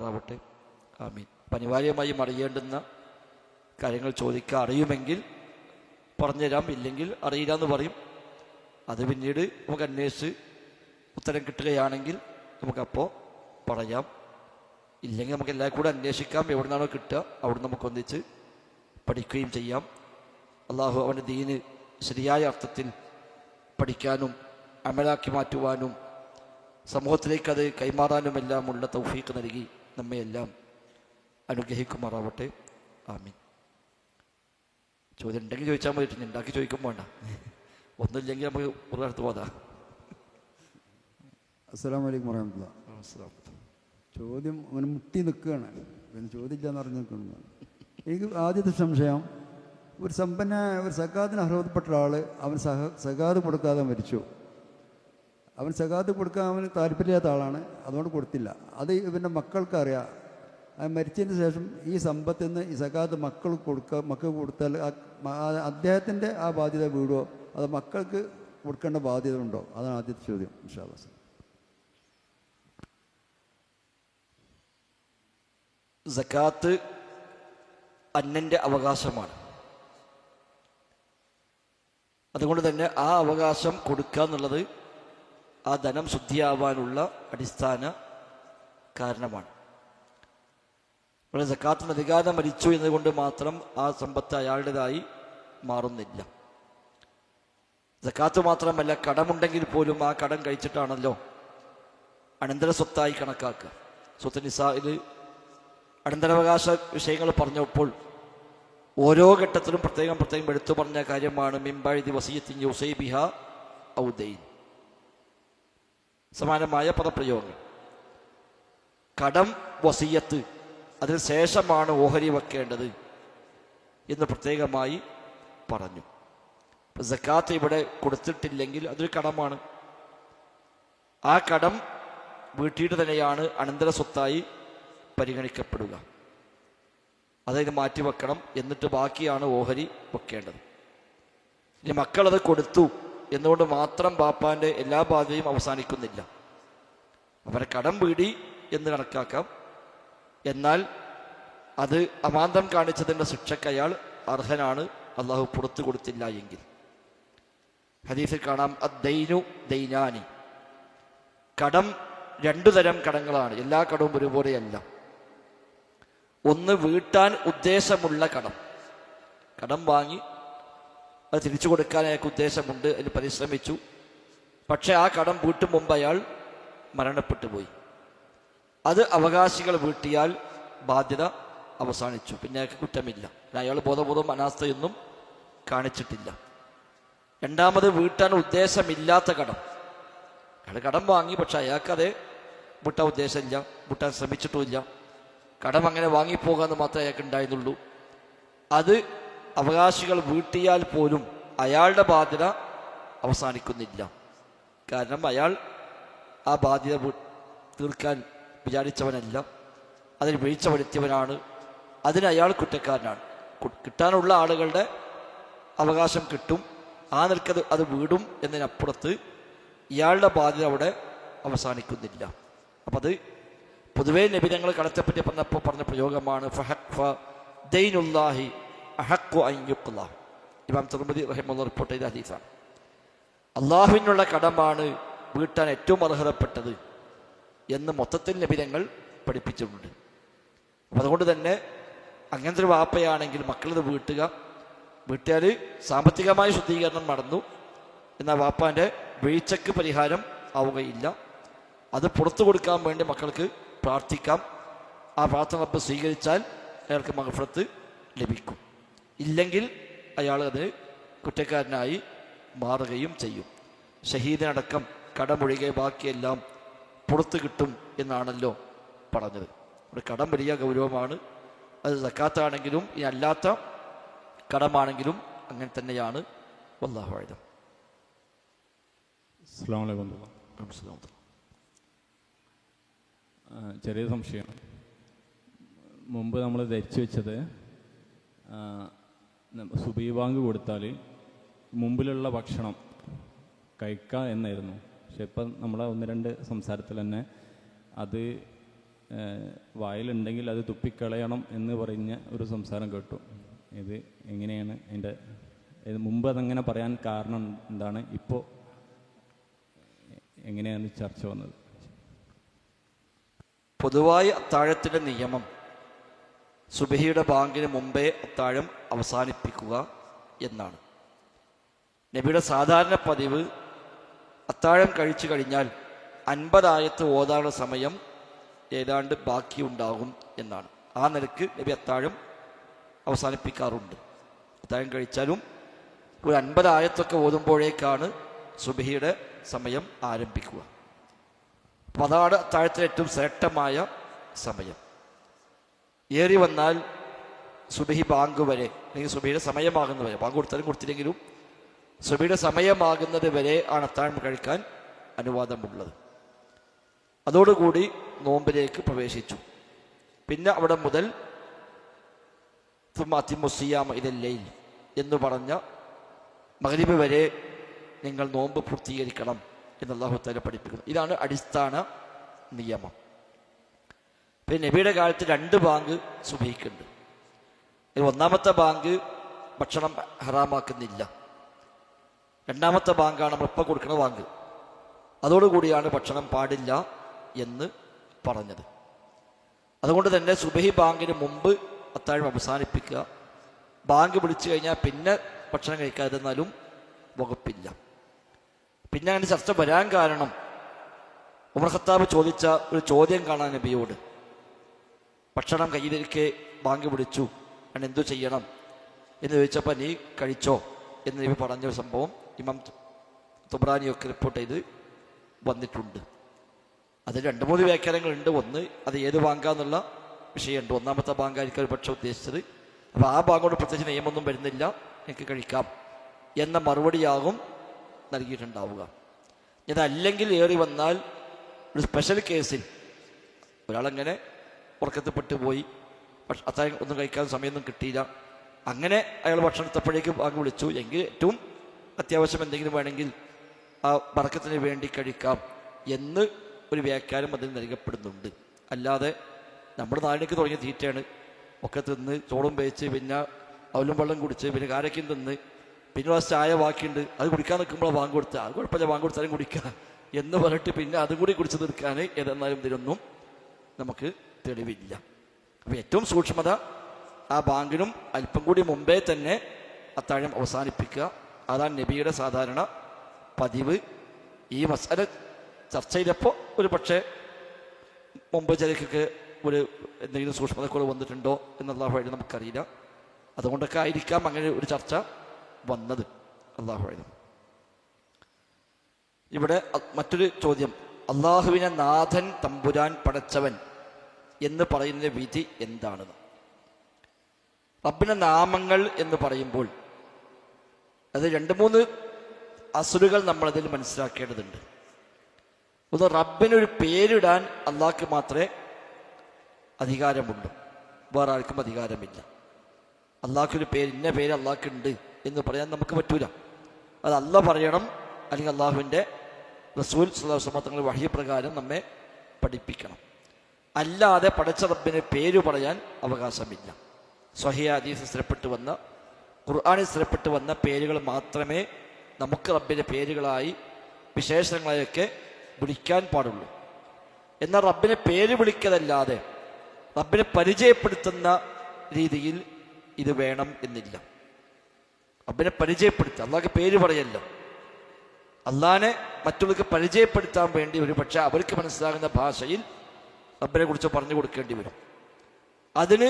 മാറാവട്ടെ. ആമീൻ. അനിവാര്യമായും അറിയേണ്ടുന്ന കാര്യങ്ങൾ ചോദിക്കാൻ അറിയുമെങ്കിൽ പറഞ്ഞുതരാം, ഇല്ലെങ്കിൽ അറിയില്ല എന്ന് പറയും. അത് പിന്നീട് നമുക്ക് അന്വേഷിച്ച് ഉത്തരം കിട്ടുകയാണെങ്കിൽ നമുക്കപ്പോൾ പറയാം. ഇല്ലെങ്കിൽ നമുക്ക് എല്ലാവരും കൂടെ അന്വേഷിക്കാം, എവിടെ നിന്നാണോ കിട്ടുക അവിടെ നമുക്കൊന്നിച്ച് പഠിക്കുകയും ചെയ്യാം. അള്ളാഹു അവൻ്റെ ദീന് ശരിയായ അർത്ഥത്തിൽ പഠിക്കാനും അമലാക്കി മാറ്റുവാനും സമൂഹത്തിലേക്ക് അത് കൈമാറാനുമെല്ലാമുള്ള തൗഫീഖ് നൽകി നമ്മയെല്ലാം അനുഗ്രഹിക്കുമാറാവട്ടെ. ആമീൻ. ചോദ്യം ഉണ്ടെങ്കിൽ ചോദിച്ചാൽ മതി, ഉണ്ടാക്കി ചോദിക്കുമ്പോൾ വേണ്ട. ഒന്നുമില്ലെങ്കിൽ നമുക്ക് പുറത്ത് പോകാം. അസ്സലാമു അലൈക്കും വറഹ്മത്തുള്ളാഹി. ചോദ്യം അങ്ങനെ മുട്ടി നിൽക്കുകയാണ്, പിന്നെ ചോദിക്കാന്ന് പറഞ്ഞു നിൽക്കുന്നതാണ്. എനിക്ക് ആദ്യത്തെ സംശയം, ഒരു സക്കാത്തിന് അർഹതപ്പെട്ട ആൾ അവൻ സക്കാത്ത് കൊടുക്കാതെ മരിച്ചു. അവൻ സക്കാത്ത് കൊടുക്കാൻ അവന് താല്പര്യമില്ലാത്ത ആളാണ്, അതുകൊണ്ട് കൊടുത്തില്ല. അത് ഇവൻ്റെ മക്കൾക്കറിയാം. മരിച്ചതിന് ശേഷം ഈ സമ്പത്തിൽ നിന്ന് ഈ സക്കാത്ത് മക്കൾക്ക് കൊടുത്താൽ അദ്ദേഹത്തിൻ്റെ ആ ബാധ്യത വീടുമോ അത് മക്കൾക്ക് കൊടുക്കേണ്ട ബാധ്യത ഉണ്ടോ? അതാണ് ആദ്യത്തെ ചോദ്യം. ഇൻഷാ അല്ലാഹ്. സക്കാത്ത് അന്യൻ്റെ അവകാശമാണ്. അതുകൊണ്ട് തന്നെ ആ അവകാശം കൊടുക്കുക എന്നുള്ളത് ആ ധനം ശുദ്ധിയാവാനുള്ള അടിസ്ഥാന കാരണമാണ്. സക്കാത്ത് നൽകാതെ മരിച്ചു എന്നതുകൊണ്ട് മാത്രം ആ സമ്പത്ത് അയാളുടേതായി മാറുന്നില്ല. സക്കാത്ത് മാത്രമല്ല, കടമുണ്ടെങ്കിൽ പോലും ആ കടം കഴിച്ചിട്ടാണല്ലോ അനന്തര സ്വത്തായി കണക്കാക്കുക. സ്വത്ത് നിസായിൽ അനന്തരാവകാശ വിഷയങ്ങൾ പറഞ്ഞപ്പോൾ ഓരോ ഘട്ടത്തിലും പ്രത്യേകം എടുത്തു പറഞ്ഞ കാര്യമാണ് മിംബഅദി വസിയ്യത്തിൻ യൂസി ബിഹാ ഔ ദൈൻ. സമാനമായ പദപ്രയോഗങ്ങൾ. കടം, വസിയ്യത്ത്, അതിന് ശേഷമാണ് ഓഹരി വെക്കേണ്ടത് എന്ന് പ്രത്യേകമായി പറഞ്ഞു. സക്കാത്ത് ഇവിടെ കൊടുത്തിട്ടില്ലെങ്കിൽ അതൊരു കടമാണ്. ആ കടം വീട്ടിയിട്ട് തന്നെയാണ് അനന്തര സ്വത്തായി പരിഗണിക്കപ്പെടുക. അതായത് മാറ്റിവെക്കണം, എന്നിട്ട് ബാക്കിയാണ് ഓഹരി വെക്കേണ്ടത്. ഇനി മക്കളത് കൊടുത്തു എന്നുകൊണ്ട് മാത്രം ബാപ്പാൻ്റെ എല്ലാ ബാധ്യതയും അവസാനിക്കുന്നില്ല. അവരെ കടം വീടി എന്ന് കണക്കാക്കാം. എന്നാൽ അത് അമാന്തം കാണിച്ചതിൻ്റെ ശിക്ഷയ്ക്ക് അയാൾ അർഹനാണ്, അള്ളാഹു പുറത്തു കൊടുത്തില്ല എങ്കിൽ. ഹദീസിൽ കാണാം, അദ്ദൈനു ദൈനാനി. കടം രണ്ടു തരം കടങ്ങളാണ്, എല്ലാ കടവും ഒരുപോലെയല്ല. ഒന്ന് വീട്ടാൻ ഉദ്ദേശമുള്ള കടം. കടം വാങ്ങി അത് തിരിച്ചു കൊടുക്കാൻ അയാൾക്ക് ഉദ്ദേശമുണ്ട്, അതിന് പരിശ്രമിച്ചു, പക്ഷെ ആ കടം വീട്ടും മുമ്പ് അയാൾ മരണപ്പെട്ടു പോയി. അത് അവകാശികൾ വീട്ടിയാൽ ബാധ്യത അവസാനിച്ചു, പിന്നെ അയാൾക്ക് കുറ്റമില്ല. അയാൾ ബോധപൂർവം അനാസ്ഥയൊന്നും കാണിച്ചിട്ടില്ല. രണ്ടാമത് വീട്ടാൻ ഉദ്ദേശമില്ലാത്ത കടം. അയാൾ കടം വാങ്ങി, പക്ഷെ അയാൾക്കത് വീട്ടാൻ ഉദ്ദേശമില്ല, വീട്ടാൻ ശ്രമിച്ചിട്ടുമില്ല. കടം അങ്ങനെ വാങ്ങിപ്പോകാമെന്ന് മാത്രമേ അയാൾക്ക് ഉണ്ടായിരുന്നുള്ളൂ. അത് അവകാശികൾ വീട്ടിയാൽ പോലും അയാളുടെ ബാധ്യത അവസാനിക്കുന്നില്ല. കാരണം അയാൾ ആ ബാധ്യത തീർക്കാൻ വിചാരിച്ചവനല്ല, അതിന് വീഴ്ച വരുത്തിയവനാണ്. അതിന് അയാൾ കുറ്റക്കാരനാണ്. കിട്ടാനുള്ള ആളുകളുടെ അവകാശം കിട്ടും, ആ നിൽക്കത് അത് വീടും എന്നതിനപ്പുറത്ത് ഇയാളുടെ ബാധ്യത അവിടെ അവസാനിക്കുന്നില്ല. അപ്പം അത് പൊതുവേ നബിതങ്ങൾ കടത്തെപ്പറ്റി പറഞ്ഞപ്പോൾ പറഞ്ഞ പ്രയോഗമാണ് ഇമാം തിർമിദി റഹിമഹുല്ലാഹ് റിപ്പോർട്ട് ചെയ്ത ഹദീസാണ്. അള്ളാഹുവിനുള്ള കടമാണ് വീട്ടാൻ ഏറ്റവും അർഹതപ്പെട്ടത് എന്ന് മൊത്തത്തിൽ നബിതങ്ങൾ പഠിപ്പിച്ചിട്ടുണ്ട്. അപ്പം അതുകൊണ്ട് തന്നെ അങ്ങനത്തെ ഒരു വാപ്പയാണെങ്കിൽ മക്കളിത് വീട്ടിയാൽ സാമ്പത്തികമായ ശുദ്ധീകരണം നടന്നു, എന്നാൽ വാപ്പാൻ്റെ വീഴ്ചയ്ക്ക് പരിഹാരം ആവുകയില്ല. അത് പുറത്തു കൊടുക്കാൻ വേണ്ടി മക്കൾക്ക് പ്രാർത്ഥിക്കാം. ആ പ്രാർത്ഥന റബ്ബ് സ്വീകരിച്ചാൽ അയാൾക്ക് മഗ്ഫിറത്ത് ലഭിക്കും. ഇല്ലെങ്കിൽ അയാൾ അതിന് കുറ്റക്കാരനായി മാറുകയും ചെയ്യും. ഷഹീദിനടക്കം കടമൊഴികെ ബാക്കിയെല്ലാം പുറത്ത് കിട്ടും എന്നാണല്ലോ പറഞ്ഞത്. ഇവിടെ കടം വലിയ ഗൗരവമാണ്. അത് സക്കാത്താണെങ്കിലും ഇനി അല്ലാത്ത കടമാണെങ്കിലും അങ്ങനെ തന്നെയാണ്. വല്ലാഹു അഅലം. അസ്സലാമു അലൈക്കും. ചെറിയ സംശയം. മുമ്പ് നമ്മൾ ധരിച്ചു വെച്ചത് സുബഹി ബാങ്ക് കൊടുത്താൽ മുമ്പിലുള്ള ഭക്ഷണം കഴിക്കുക എന്നായിരുന്നു. പക്ഷെ ഇപ്പം നമ്മളെ ഒന്ന് രണ്ട് സംസാരത്തിൽ തന്നെ അത് വായിലുണ്ടെങ്കിൽ അത് തുപ്പിക്കളയണം എന്ന് പറഞ്ഞ ഒരു സംസാരം കേട്ടു. ഇത് എങ്ങനെയാണ് ഇത് മുമ്പ് അതങ്ങനെ പറയാൻ കാരണം എന്താണ്? ഇപ്പോൾ എങ്ങനെയാണ് ചർച്ച വന്നത്? പൊതുവായി അത്താഴത്തിൻ്റെ നിയമം സുബഹിയുടെ ബാങ്കിന് മുമ്പേ അത്താഴം അവസാനിപ്പിക്കുക എന്നാണ്. നബിയുടെ സാധാരണ പതിവ് അത്താഴം കഴിച്ചു കഴിഞ്ഞാൽ 50 ആയത്ത് ഓതാനുള്ള സമയം ഏതാണ്ട് ബാക്കിയുണ്ടാകും എന്നാണ്. ആ നിലക്ക് നബി അത്താഴം അവസാനിപ്പിക്കാറുണ്ട്. അത്താഴം കഴിച്ചാലും ഒരു 50 ആയത്തൊക്കെ ഓതുമ്പോഴേക്കാണ് സുബഹിയുടെ സമയം ആരംഭിക്കുക. അപ്പം അതാണ് അത്താഴത്തിലെ ഏറ്റവും ശ്രേഷ്ഠമായ സമയം. ഏറി വന്നാൽ സുബഹി ബാങ്ക് വരെ, അല്ലെങ്കിൽ സുബഹിയുടെ സമയമാകുന്നവരെ, ബാങ്ക് കൊടുത്താലും കൊടുത്തില്ലെങ്കിലും സുബഹിയുടെ സമയമാകുന്നത് വരെ ആണ് അത്താഴം കഴിക്കാൻ അനുവാദമുള്ളത്. അതോടുകൂടി നോമ്പിലേക്ക് പ്രവേശിച്ചു. പിന്നെ അവിടെ മുതൽ തുമ്മാത്തിമുസിയാമ ഇലല്ലയിൽ എന്ന് പറഞ്ഞ മഗ്രിബ് വരെ നിങ്ങൾ നോമ്പ് പൂർത്തീകരിക്കണം എന്ന് അല്ലാഹു തആല പഠിപ്പിക്കുന്നു. ഇതാണ് അടിസ്ഥാന നിയമം. പിന്നെ നബിയുടെ കാലത്ത് 2 ബാങ്ക് സുബഹിക്കുണ്ട്. ഒന്നാമത്തെ ബാങ്ക് ഭക്ഷണം ഹറാമാക്കുന്നില്ല. 2ാമത്തെ ബാങ്കാണ് നമ്മളിപ്പോൾ കൊടുക്കുന്ന ബാങ്ക്. അതോടുകൂടിയാണ് ഭക്ഷണം പാടില്ല എന്ന് പറഞ്ഞത്. അതുകൊണ്ട് തന്നെ സുബഹി ബാങ്കിന് മുമ്പ് അത്താഴം അവസാനിപ്പിക്കുക. ബാങ്ക് വിളിച്ചു കഴിഞ്ഞാൽ പിന്നെ ഭക്ഷണം കഴിക്കാതിരുന്നാലും വകുപ്പില്ല. പിന്നെ അങ്ങനെ ചർച്ച വരാൻ കാരണം ഉമർ ഖത്താബ് ചോദിച്ച ഒരു ചോദ്യം കാണാൻ നബിയോട്. ഭക്ഷണം കയ്യിലിരിക്കെ ബാങ്ക് വിളിച്ചു, ഞാൻ എന്തു ചെയ്യണം എന്ന് ചോദിച്ചപ്പോൾ നീ കഴിച്ചോ എന്ന് നബി പറഞ്ഞ ഒരു സംഭവം ഇമാം തുബ്രാനിയൊക്കെ റിപ്പോർട്ട് ചെയ്ത് വന്നിട്ടുണ്ട്. അതിൽ 2-3 വ്യാഖ്യാനങ്ങളുണ്ട്. ഒന്ന്, അത് ഏത് ബാങ്കാന്നുള്ള വിഷയമുണ്ട്. ഒന്നാമത്തെ ബാങ്കായിരിക്കും ഒരു പക്ഷെ ഉദ്ദേശിച്ചത്. അപ്പോൾ ആ ബാങ്കോട് പ്രത്യേകിച്ച് നിയമമൊന്നും വരുന്നില്ല, എനിക്ക് കഴിക്കാം എന്ന മറുപടിയാകും നൽകിയിട്ടുണ്ടാവുക. ഇതല്ലെങ്കിൽ ഏറി വന്നാൽ ഒരു സ്പെഷ്യൽ കേസിൽ ഒരാളങ്ങനെ ഉറക്കത്തിൽപ്പെട്ടു പോയി, അത്താഴം ഒന്നും കഴിക്കാൻ സമയമൊന്നും കിട്ടിയില്ല, അങ്ങനെ അയാൾ ഭക്ഷണം എടുത്തപ്പോഴേക്കും ബാങ്ക് വിളിച്ചു എങ്കിൽ ഏറ്റവും അത്യാവശ്യം എന്തെങ്കിലും വേണമെങ്കിൽ ആ ബർക്കത്തിന് വേണ്ടി കഴിക്കാം എന്ന് ഒരു വ്യാഖ്യാനം അതിൽ നൽകപ്പെടുന്നുണ്ട്. അല്ലാതെ നമ്മുടെ നാടിനേക്ക് തുടങ്ങിയ തീറ്റയാണ്. ഒക്കെ തിന്ന് ചോറും പേച്ച് പിന്നെ അവലും വെള്ളം കുടിച്ച് പിന്നെ കാരക്കും തിന്ന് പിന്നെ ഒരു ചായ ബാക്കിയുണ്ട്, അത് കുടിക്കാൻ നിൽക്കുമ്പോൾ ബാങ്ക് കൊടുത്താൽ അത് കുഴപ്പമില്ല, ബാങ്ക് കൊടുത്താലും കുടിക്കുക എന്ന് പറഞ്ഞിട്ട് പിന്നെ അതും കൂടി കുടിച്ച് തീർക്കാൻ ഏതെന്നാലും ഇതിലൊന്നും നമുക്ക് തെളിവില്ല. അപ്പം ഏറ്റവും സൂക്ഷ്മത ആ ബാങ്കിനും അല്പം കൂടി മുമ്പേ തന്നെ അത്താഴം അവസാനിപ്പിക്കുക. അതാണ് നബിയുടെ സാധാരണ പതിവ്. ഈ മസാല ചർച്ച ചെയ്തപ്പോൾ ഒരു പക്ഷേ മുമ്പ് ചിലക്കൊക്കെ ഒരു എന്തെങ്കിലും സൂക്ഷ്മതക്കുറവ് വന്നിട്ടുണ്ടോ എന്നുള്ള വഴി നമുക്കറിയില്ല. അതുകൊണ്ടൊക്കെ ആയിരിക്കാം അങ്ങനെ ഒരു ചർച്ച വന്നത്. അല്ലാഹു അഅലം. ഇവിടെ മറ്റൊരു ചോദ്യം, അള്ളാഹുവിനെ നാഥൻ തമ്പുരാൻ പടച്ചവൻ എന്ന് പറയുന്ന വിധി എന്താണെന്ന്. റബ്ബിന്റെ നാമങ്ങൾ എന്ന് പറയുമ്പോൾ അത് 2-3 അസുലുകൾ നമ്മളതിൽ മനസ്സിലാക്കേണ്ടതുണ്ട്. ഒന്ന്, റബ്ബിനൊരു പേരിടാൻ അള്ളാഹ്ക്ക് മാത്രമേ അധികാരമുള്ളൂ, വേറെ ആർക്കും അധികാരമില്ല. അള്ളാഹ്ക്കൊരു പേര്, ഇന്ന പേര് അള്ളാഹ്ക്കുണ്ട് എന്ന് പറയാൻ നമുക്ക് പറ്റൂല. അത് അള്ളാഹ് പറയണം, അല്ലെങ്കിൽ അള്ളാഹുവിൻ്റെ റസൂൽ സ്വല്ലല്ലാഹു അലൈഹി വസല്ലം തങ്ങൾ വഹി പ്രകാരം നമ്മെ പഠിപ്പിക്കണം. അല്ലാതെ പടച്ച റബ്ബിന് പേര് പറയാൻ അവകാശമില്ല. സ്വഹീഹ് ഹദീസിൽ സ്ഥിരപ്പെട്ടു വന്ന, ഖുർആനിൽ സ്ഥിരപ്പെട്ടു വന്ന പേരുകൾ മാത്രമേ നമുക്ക് റബ്ബിൻ്റെ പേരുകളായി വിശേഷണങ്ങളെയൊക്കെ വിളിക്കാൻ പാടുള്ളൂ. എന്നാൽ റബ്ബിനെ പേര് വിളിക്കലല്ലാതെ റബ്ബിനെ പരിചയപ്പെടുത്തുന്ന രീതിയിൽ ഇത് വേണം എന്നില്ല. റബ്ബിനെ പരിചയപ്പെടുത്തുക, അള്ളാഹ്ക്ക് പേര് പറയല്ല. അള്ളാഹിനെ മറ്റുള്ളവർക്ക് പരിചയപ്പെടുത്താൻ വേണ്ടി ഒരു പക്ഷേ അവർക്ക് മനസ്സിലാകുന്ന ഭാഷയിൽ റബ്ബിനെ കുറിച്ച് പറഞ്ഞു കൊടുക്കേണ്ടി വരും. അതിന്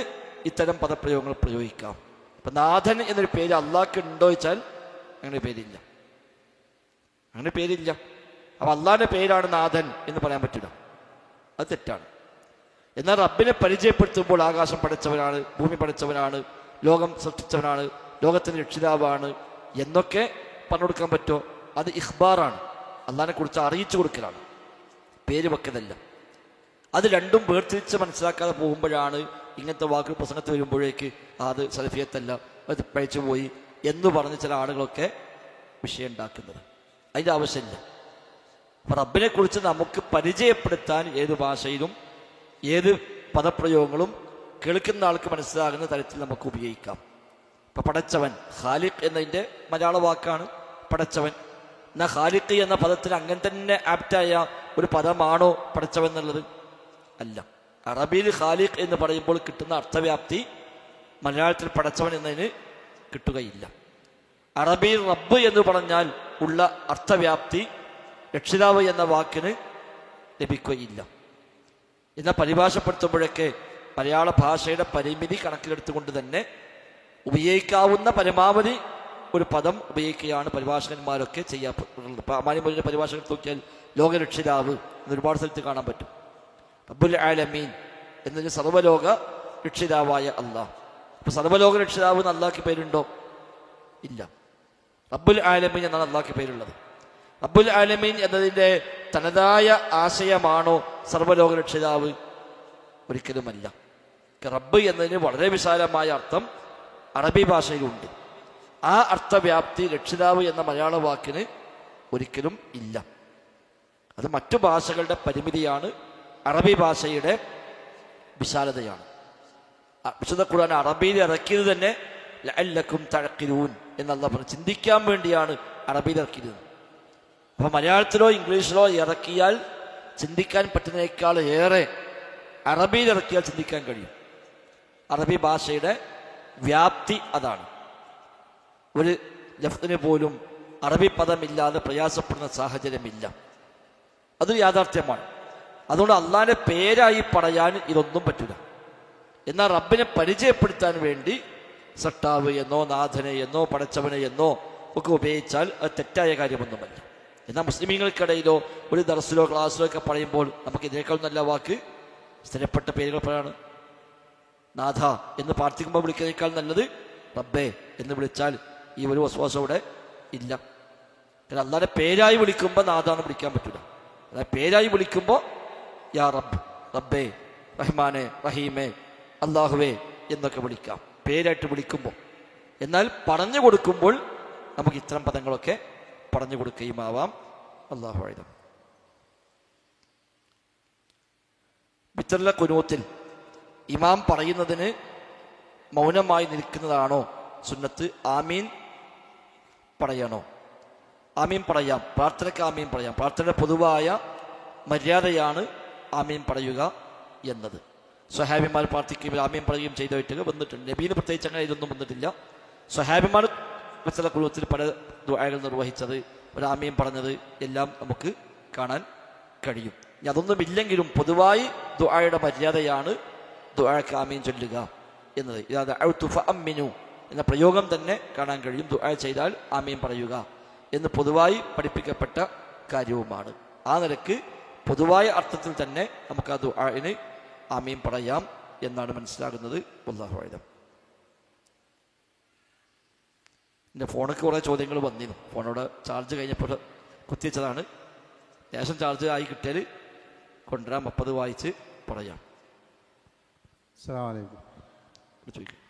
ഇത്തരം പദപ്രയോഗങ്ങൾ പ്രയോഗിക്കാം. ഇപ്പം നാഥൻ എന്നൊരു പേര് അള്ളാഹ്ക്ക് ഉണ്ടോ വെച്ചാൽ അങ്ങനെ പേരില്ല, അങ്ങനെ പേരില്ല. അപ്പം അള്ളാഹിൻ്റെ പേരാണ് നാഥൻ എന്ന് പറയാൻ പറ്റില്ല, അത് തെറ്റാണ്. എന്നാൽ റബ്ബിനെ പരിചയപ്പെടുത്തുമ്പോൾ ആകാശം പടച്ചവനാണ്, ഭൂമി പടച്ചവനാണ്, ലോകം സൃഷ്ടിച്ചവനാണ്, ലോകത്തിൻ്റെ രക്ഷിതാവാണ് എന്നൊക്കെ പറഞ്ഞു കൊടുക്കാൻ പറ്റുമോ? അത് ഇഖ്ബാറാണ്, അള്ളാഹിനെ കുറിച്ച് അറിയിച്ചു കൊടുക്കലാണ്, പേര് വെക്കലല്ല. അത് രണ്ടും വേർതിരിച്ച് മനസ്സിലാക്കാതെ പോകുമ്പോഴാണ് ഇങ്ങനത്തെ വാക്കുകൾ പ്രസംഗത്തിൽ വരുമ്പോഴേക്ക് അത് സലഫിയത്തല്ല, അത് പഴിച്ചു പോയി എന്ന് പറഞ്ഞ് ചില ആളുകളൊക്കെ വിഷയം ഉണ്ടാക്കുന്നത്. അതിൻ്റെ ആവശ്യമില്ല. അപ്പം റബ്ബിനെ കുറിച്ച് നമുക്ക് പരിചയപ്പെടുത്താൻ ഏത് ഭാഷയിലും ഏത് പദപ്രയോഗങ്ങളും കേൾക്കുന്ന ആൾക്ക് മനസ്സിലാകുന്ന തരത്തിൽ നമുക്ക് ഉപയോഗിക്കാം. ഇപ്പം പടച്ചവൻ, ഖാലിഖ് എന്നതിൻ്റെ മലയാള വാക്കാണ് പടച്ചവൻ. എന്നാൽ ഖാലിഖ് എന്ന പദത്തിന് അങ്ങനെ തന്നെ ആപ്റ്റായ ഒരു പദമാണോ പടച്ചവൻ എന്നുള്ളത്? അല്ല. അറബിയിൽ ഖാലിഖ് എന്ന് പറയുമ്പോൾ കിട്ടുന്ന അർത്ഥവ്യാപ്തി മലയാളത്തിൽ പടച്ചവൻ എന്നതിന് കിട്ടുകയില്ല. അറബിയിൽ റബ്ബ് എന്ന് പറഞ്ഞാൽ ഉള്ള അർത്ഥവ്യാപ്തി രക്ഷിതാവ് എന്ന വാക്കിന് ലഭിക്കുകയില്ല. എന്നാൽ പരിഭാഷപ്പെടുത്തുമ്പോഴൊക്കെ മലയാള ഭാഷയുടെ പരിമിതി കണക്കിലെടുത്തുകൊണ്ട് തന്നെ ഉപയോഗിക്കാവുന്ന പരമാവധി ഒരു പദം ഉപയോഗിക്കുകയാണ് പരിഭാഷകന്മാരൊക്കെ ചെയ്യാറുള്ളത്. മാന്യമൊഴിയുടെ പരിഭാഷകൾ നോക്കിയാൽ ലോകരക്ഷിതാവ് എന്ന് ഒരുപാട് സ്ഥലത്ത് കാണാൻ പറ്റും. റബ്ബുൽ ആലമീൻ എന്നതിന് സർവ്വലോക രക്ഷിതാവായ അള്ളാഹ്. അപ്പൊ സർവ്വലോക രക്ഷിതാവ് എന്ന് അള്ളാഹ്ക്ക് പേരുണ്ടോ? ഇല്ല. റബ്ബുൽ ആലമീൻ എന്നാണ് അള്ളാഹ്ക്ക് പേരുള്ളത്. റബ്ബുൽ ആലമീൻ എന്നതിൻ്റെ തനതായ ആശയമാണോ സർവ്വലോക രക്ഷിതാവ്? ഒരിക്കലുമല്ല. റബ്ബ് എന്നതിന് വളരെ വിശാലമായ അർത്ഥം അറബി ഭാഷയിലുണ്ട്. ആ അർത്ഥവ്യാപ്തി രക്ഷിതാവ് എന്ന മലയാള വാക്കിന് ഒരിക്കലും ഇല്ല. അത് മറ്റു ഭാഷകളുടെ പരിമിതിയാണ്, അറബി ഭാഷയുടെ വിശാലതയാണ്. വിശുദ്ധ ഖുർആൻ അറബിയിൽ ഇറക്കിയത് തന്നെ ലഅല്ലക്കും തഅഖിലൂൻ എന്നല്ല പറഞ്ഞു, ചിന്തിക്കാൻ വേണ്ടിയാണ് അറബിയിൽ ഇറക്കിയത്. അപ്പൊ മലയാളത്തിലോ ഇംഗ്ലീഷിലോ ഇറക്കിയാൽ ചിന്തിക്കാൻ പറ്റുന്നതിനേക്കാൾ ഏറെ അറബിയിൽ ഇറക്കിയാൽ ചിന്തിക്കാൻ കഴിയും. അറബി ഭാഷയുടെ വ്യാപ്തി അതാണ്. ഒരു ലഫ്ദിന് പോലും അറബി പദമില്ലാതെ പ്രയാസപ്പെടുന്ന സാഹചര്യമില്ല. അതൊരു യാഥാർത്ഥ്യമാണ്. അതുകൊണ്ട് അള്ളാഹിന്റെ പേരായി പറയാൻ ഇതൊന്നും പറ്റില്ല. എന്നാൽ റബ്ബിനെ പരിചയപ്പെടുത്താൻ വേണ്ടി സട്ടാവ് എന്നോ നാഥനെ എന്നോ പടച്ചവനെ എന്നോ ഒക്കെ ഉപയോഗിച്ചാൽ അത് തെറ്റായ കാര്യമൊന്നുമല്ല. എന്നാൽ മുസ്ലിമീങ്ങൾക്കിടയിലോ ഒരു ദർസിലോ ക്ലാസ്സിലോ ഒക്കെ പറയുമ്പോൾ നമുക്ക് ഇതിനേക്കാൾ നല്ല വാക്ക് സ്ഥിരപ്പെട്ട പേരുകൾ പറയാണ്. നാഥ എന്ന് പ്രാർത്ഥിക്കുമ്പോൾ വിളിക്കുന്നതിനേക്കാൾ നല്ലത് റബ്ബേ എന്ന് വിളിച്ചാൽ ഈ ഒരു വസ്വാസം ഇവിടെ ഇല്ല. കാരണം അള്ളാഹിന്റെ പേരായി വിളിക്കുമ്പോൾ നാഥ എന്ന് വിളിക്കാൻ പറ്റില്ല. അതായത് പേരായി വിളിക്കുമ്പോൾ യാ റബ്ബ്, റബ്ബേ, റഹ്മാനെ, റഹീമേ, അള്ളാഹുവേ എന്നൊക്കെ വിളിക്കാം പേരായിട്ട് വിളിക്കുമ്പോൾ. എന്നാൽ പറഞ്ഞു കൊടുക്കുമ്പോൾ നമുക്ക് ഇത്തരം പദങ്ങളൊക്കെ പറഞ്ഞു കൊടുക്കുകയും ആവാം. അള്ളാഹു അഅലം. വിത്തറിലെ കുനൂത്തിൽ ഇമാം പറയുന്നതിന് മൗനമായി നിൽക്കുന്നതാണോ സുന്നത്ത്? ആമീൻ പറയണോ? ആമീൻ പറയാം, പ്രാർത്ഥനയ്ക്ക് ആമീൻ പറയാം. പ്രാർത്ഥനയുടെ പൊതുവായ മര്യാദയാണ് ആമീൻ പറയുക എന്നത്. സ്വഹാബിമാർ പ്രാർത്ഥിക്കുകയും ആമീൻ പറയുകയും ചെയ്തതായിട്ട് വന്നിട്ടുണ്ട്. നബീന് പ്രത്യേകിച്ച് അങ്ങനെ ഇതൊന്നും വന്നിട്ടില്ല. സ്വഹാബിമാർ വിത്തറിലെ കുനൂത്തിൽ പല ദുആകൾ നിർവഹിച്ചത്, ഒരു ആമീൻ പറഞ്ഞത് എല്ലാം നമുക്ക് കാണാൻ കഴിയും. ഇനി അതൊന്നുമില്ലെങ്കിലും പൊതുവായി ദുആയുടെ മര്യാദയാണ് ദുആക്ക് ആമീൻ ചൊല്ലുക എന്നത്. ഇതാ ദഅഉതു ഫഅമ്മിനു എന്ന പ്രയോഗം തന്നെ കാണാൻ കഴിയും. ദുആ ചെയ്താൽ ആമീൻ പറയുക എന്ന് പൊതുവായി പഠിപ്പിക്കപ്പെട്ട കാര്യവുമാണ്. ആ നിലക്ക് പൊതുവായ അർത്ഥത്തിൽ തന്നെ നമുക്ക് ആ ദുആന് ആമീൻ പറയാം എന്നാണ് മനസ്സിലാകുന്നത്. വല്ലാഹു അഅലം. എൻ്റെ ഫോണിക്ക് കുറേ ചോദ്യങ്ങൾ വന്നിരുന്നു. ഫോണോട് ചാർജ് കഴിഞ്ഞപ്പോൾ കുത്തിവെച്ചതാണ്. ലേശം ചാർജ് ആയി കിട്ടിയാൽ കൊണ്ടുവരാം, അപ്പം അത് വായിച്ച് പറയാം. അസ്സലാമു അലൈക്കും. ചോദിക്കും.